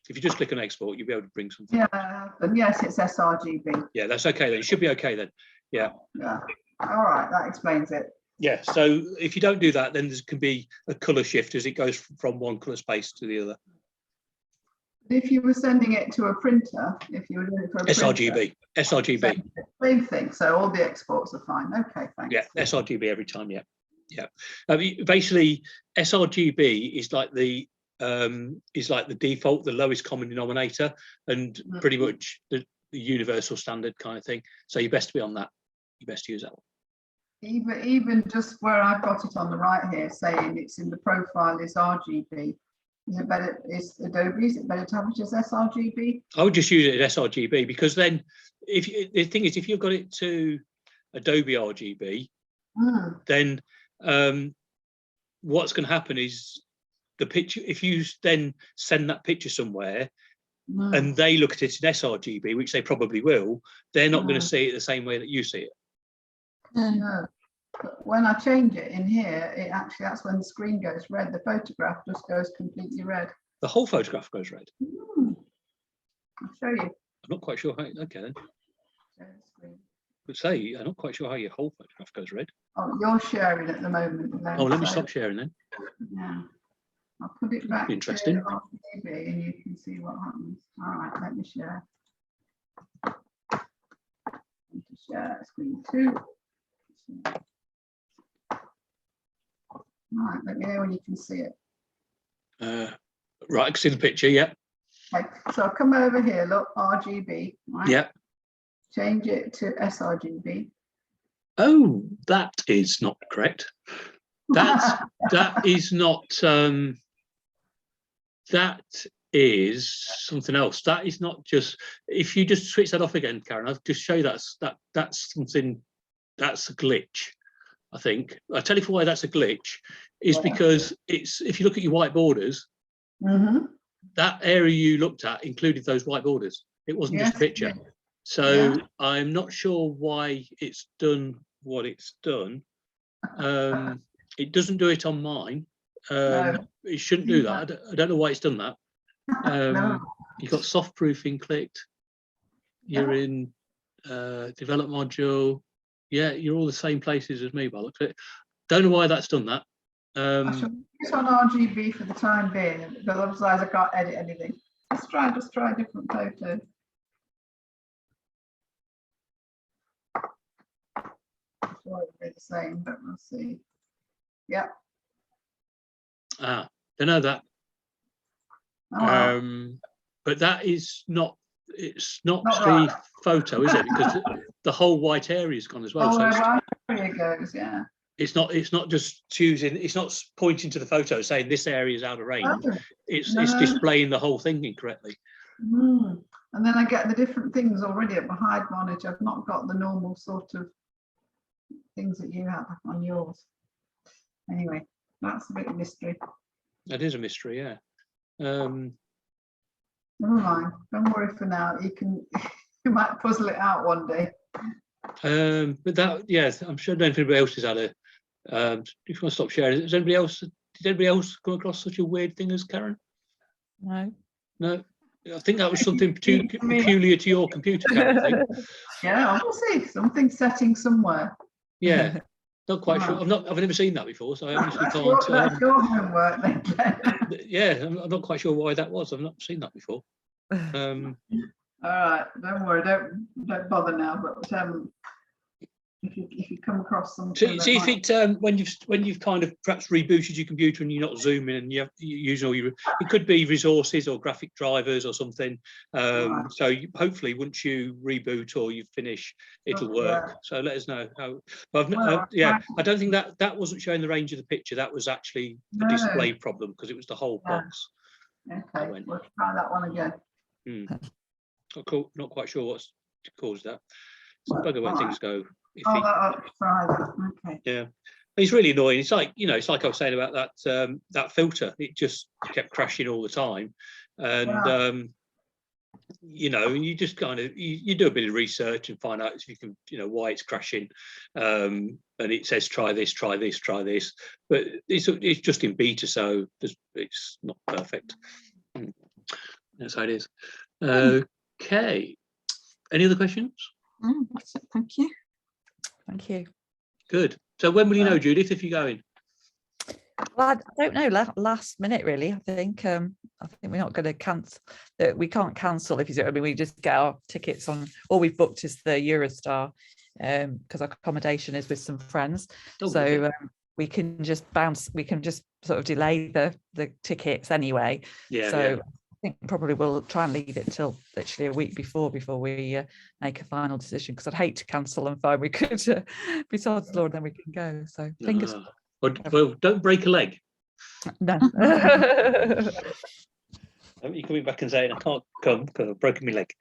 If you just click on export, you'll be able to bring something. Yeah, and yes, it's sRGB. Yeah, that's okay then. It should be okay then. Yeah. Yeah. All right, that explains it. Yeah. So if you don't do that, then there can be a color shift as it goes from one color space to the other. If you were sending it to a printer, if you were doing it for a sRGB, sRGB. Same thing. So all the exports are fine. Okay, thanks. Yeah, sRGB every time. Yeah. Yeah. Basically, sRGB is like the default, the lowest common denominator, and pretty much the universal standard kind of thing. So you're best to be on that. You best use that one. Even just where I've got it on the right here, saying it's in the profile is RGB. Is it better? Is Adobe? Is it better to have it as sRGB? I would just use it as sRGB, because then, the thing is, if you've got it to Adobe RGB, then what's going to happen is the picture, if you then send that picture somewhere and they look at it in sRGB, which they probably will, they're not going to see it the same way that you see it. No. But when I change it in here, it actually, that's when the screen goes red. The photograph just goes completely red. The whole photograph goes red. I'll show you. I'm not quite sure how. Okay then. But say, I'm not quite sure how your whole photograph goes red. Oh, you're sharing at the moment. Glen, oh, let me stop sharing then. Yeah. I'll put it back. Interesting. To RGB and you can see what happens. All right, let me share. Share screen 2. Right, let me know when you can see it. Right, I can see the picture, yeah. Okay, so I'll come over here, look, RGB, right? Yeah. Change it to sRGB. Oh, that is not correct. That is not. That is something else. That is not just. If you just switch that off again, Karen, I'll just show you that's something. That's a glitch. I think. I'll tell you why that's a glitch. Is because it's if you look at your white borders, that area you looked at included those white borders. It wasn't just a picture. So I'm not sure why it's done what it's done. It doesn't do it on mine. It shouldn't do that. I don't know why it's done that. You've got soft proofing clicked. You're in develop module. Yeah, you're all the same places as me by the looks of it. Don't know why that's done that. It's on RGB for the time being, because otherwise I can't edit anything. Just try a different photo. Sure it'll be the same, but we'll see. Yeah. Don't know that. But that is not. It's not the photo, is it? Because the whole white area is gone as well. So right area goes, yeah. It's not just choosing. It's not pointing to the photo saying this area is out of range. It's displaying the whole thing incorrectly. And then I get the different things already at my hide monitor. I've not got the normal sort of things that you have on yours. Anyway, that's a bit of mystery. That is a mystery, yeah. Never mind. Don't worry for now. You might puzzle it out one day. But that, yes, I'm sure anybody else has had a. If you want to stop sharing, did anybody else come across such a weird thing as Karen? No. No. I think that was something too peculiar to your computer, Karen, I think. Yeah, obviously something setting somewhere. Yeah, not quite sure. I've never seen that before, so I honestly can't. That's your homework then. Yeah, I'm not quite sure why that was. I've not seen that before. All right, don't worry, don't bother now. But if you come across something, see if it when you've kind of perhaps rebooted your computer and you're not zooming and you're using all your, it could be resources or graphic drivers or something. Right. So hopefully once you reboot or you finish, it'll work. So let us know how. But I don't think that wasn't showing the range of the picture. That was actually a display problem because it was the whole box. Okay, we'll try that one again. Not quite sure what's caused that. It's a bugger when things go. I'll try that. Okay. Yeah, it's really annoying. It's like it's like I was saying about that filter. It just kept crashing all the time, and you just kind of you do a bit of research and find out if you can why it's crashing, and it says try this, but it's just in beta, so it's not perfect. That's how it is. Okay. Any other questions? That's it. Thank you. Thank you. Good. So when will you know, Judith, if you're going? Well, I don't know. Last minute, really. I think we're not going to cancel. We can't cancel if you see what I mean. We just get our tickets on. All we've booked is the Eurostar, because our accommodation is with some friends. We can just bounce. We can just sort of delay the tickets anyway. Yeah. So. Yeah. I think probably we'll try and leave it till literally a week before we make a final decision, because I'd hate to cancel and find we could besides the law and then we can go. So fingers. Well, don't break a leg. No. You're coming back and saying I can't come because I've broken my leg.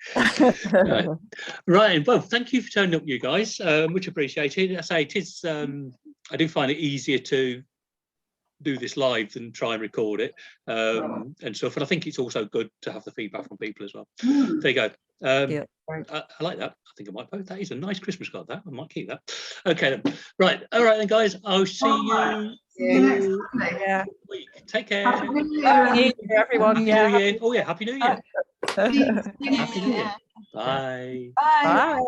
Right. Well, thank you for turning up, you guys. Much appreciated. I say it is. I do find it easier to do this live than try and record it and stuff, and I think it's also good to have the feedback from people as well. There you go. I like that. I think I might vote. That is a nice Christmas card. That I might keep that. Okay then. Right. All right then, guys. I'll see you next Monday. Week. Take care. Happy New Year. Happy New Year, everyone. Happy New Year. Oh yeah, Happy New Year. Happy New Happy New Year. Year. Bye. Bye. Bye.